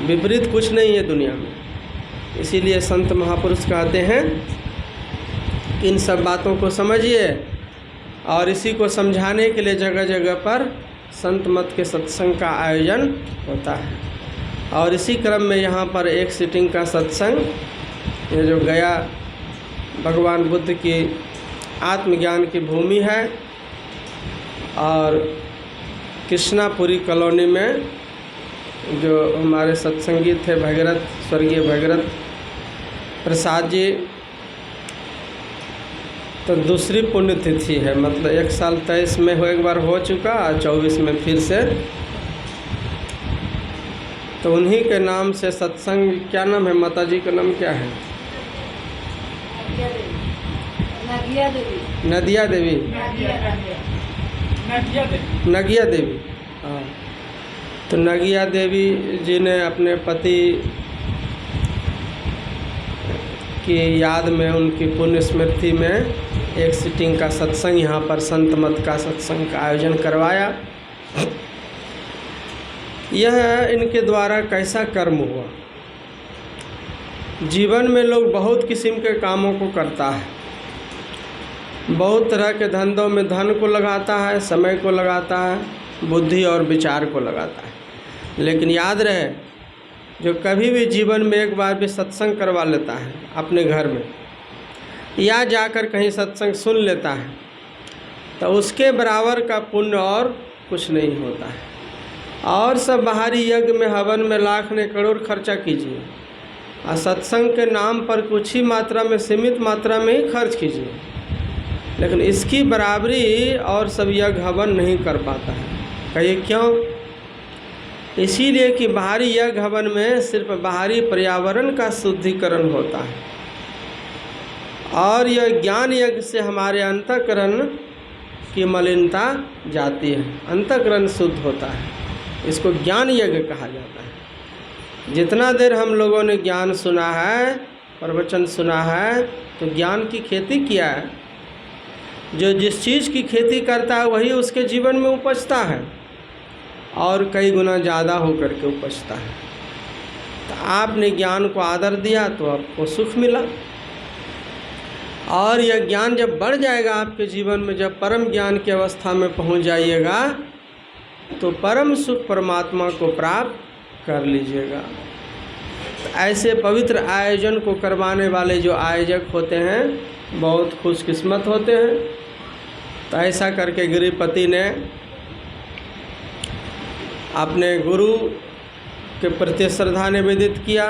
विपरीत कुछ नहीं है दुनिया में। इसीलिए संत महापुरुष कहते हैं कि इन सब बातों को समझिए, और इसी को समझाने के लिए जगह जगह पर संत मत के सत्संग का आयोजन होता है। और इसी क्रम में यहाँ पर एक सिटिंग का सत्संग, ये जो गया भगवान बुद्ध की आत्मज्ञान की भूमि है, और कृष्णापुरी कॉलोनी में जो हमारे सत्संगी थे भगीरथ, स्वर्गीय भगीरथ प्रसाद जी, तो दूसरी पुण्यतिथि है। मतलब 1 साल 23 में एक बार हो चुका, 24 में फिर से। तो उन्हीं के नाम से सत्संग, क्या नाम है माता जी का नाम क्या है? नदिया देवी। नगिया देवी, हाँ। तो नगिया देवी जी ने अपने पति की याद में, उनकी पुण्य स्मृति में एक सिटिंग का सत्संग यहाँ पर संत मत का सत्संग का आयोजन करवाया। यह इनके द्वारा कैसा कर्म हुआ। जीवन में लोग बहुत किस्म के कामों को करता है, बहुत तरह के धंधों में धन को लगाता है, समय को लगाता है, बुद्धि और विचार को लगाता है। लेकिन याद रहे, जो कभी भी जीवन में एक बार भी सत्संग करवा लेता है अपने घर में, या जाकर कहीं सत्संग सुन लेता है, तो उसके बराबर का पुण्य और कुछ नहीं होता है। और सब बाहरी यज्ञ में, हवन में लाख ने करोड़ खर्चा कीजिए, और सत्संग के नाम पर कुछ ही मात्रा में, सीमित मात्रा में ही खर्च कीजिए, लेकिन इसकी बराबरी और सब यज्ञ हवन नहीं कर पाता है। कहिए क्यों? इसीलिए कि बाहरी यज्ञ हवन में सिर्फ बाहरी पर्यावरण का शुद्धिकरण होता है, और यह ज्ञान यज्ञ से हमारे अंतःकरण की मलिनता जाती है, अंतःकरण शुद्ध होता है। इसको ज्ञान यज्ञ कहा जाता है। जितना देर हम लोगों ने ज्ञान सुना है, प्रवचन सुना है, तो ज्ञान की खेती किया है। जो जिस चीज़ की खेती करता है वही उसके जीवन में उपजता है, और कई गुना ज़्यादा होकर के उपजता है। तो आपने ज्ञान को आदर दिया तो आपको सुख मिला, और यह ज्ञान जब बढ़ जाएगा आपके जीवन में, जब परम ज्ञान की अवस्था में पहुंच जाइएगा, तो परम सुख परमात्मा को प्राप्त कर लीजिएगा। तो ऐसे पवित्र आयोजन को करवाने वाले जो आयोजक होते हैं बहुत खुशकिस्मत होते हैं। तो ऐसा करके गृहपति ने अपने गुरु के प्रति श्रद्धा निवेदित किया,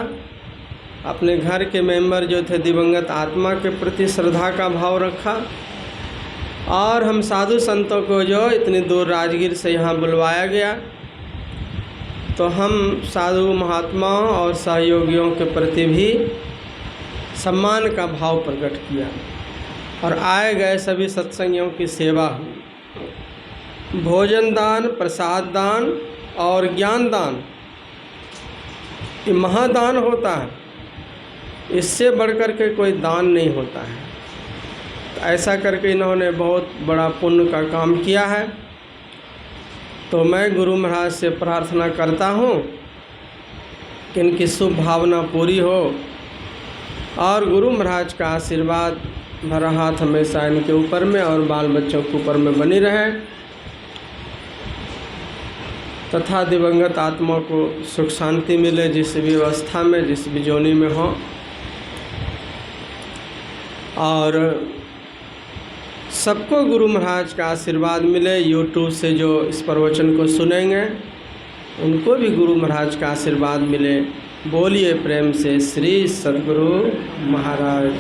अपने घर के मेंबर जो थे दिवंगत आत्मा के प्रति श्रद्धा का भाव रखा, और हम साधु संतों को जो इतनी दूर राजगीर से यहाँ बुलवाया गया, तो हम साधु महात्माओं और सहयोगियों के प्रति भी सम्मान का भाव प्रकट किया, और आए गए सभी सत्संगियों की सेवा हुई। भोजन दान, प्रसाद दान और ज्ञान दान ये महादान होता है, इससे बढ़कर के कोई दान नहीं होता है। तो ऐसा करके इन्होंने बहुत बड़ा पुण्य का काम किया है। तो मैं गुरु महाराज से प्रार्थना करता हूँ कि इनकी शुभ भावना पूरी हो, और गुरु महाराज का आशीर्वाद भरा हाथ हमेशा इनके ऊपर में और बाल बच्चों के ऊपर में बनी रहे, तथा दिवंगत आत्मा को सुख शांति मिले, जिस भी अवस्था में, जिस भी जोनी में हो। और सबको गुरु महाराज का आशीर्वाद मिले। यूट्यूब से जो इस प्रवचन को सुनेंगे उनको भी गुरु महाराज का आशीर्वाद मिले। बोलिए प्रेम से श्री सद्गुरु महाराज।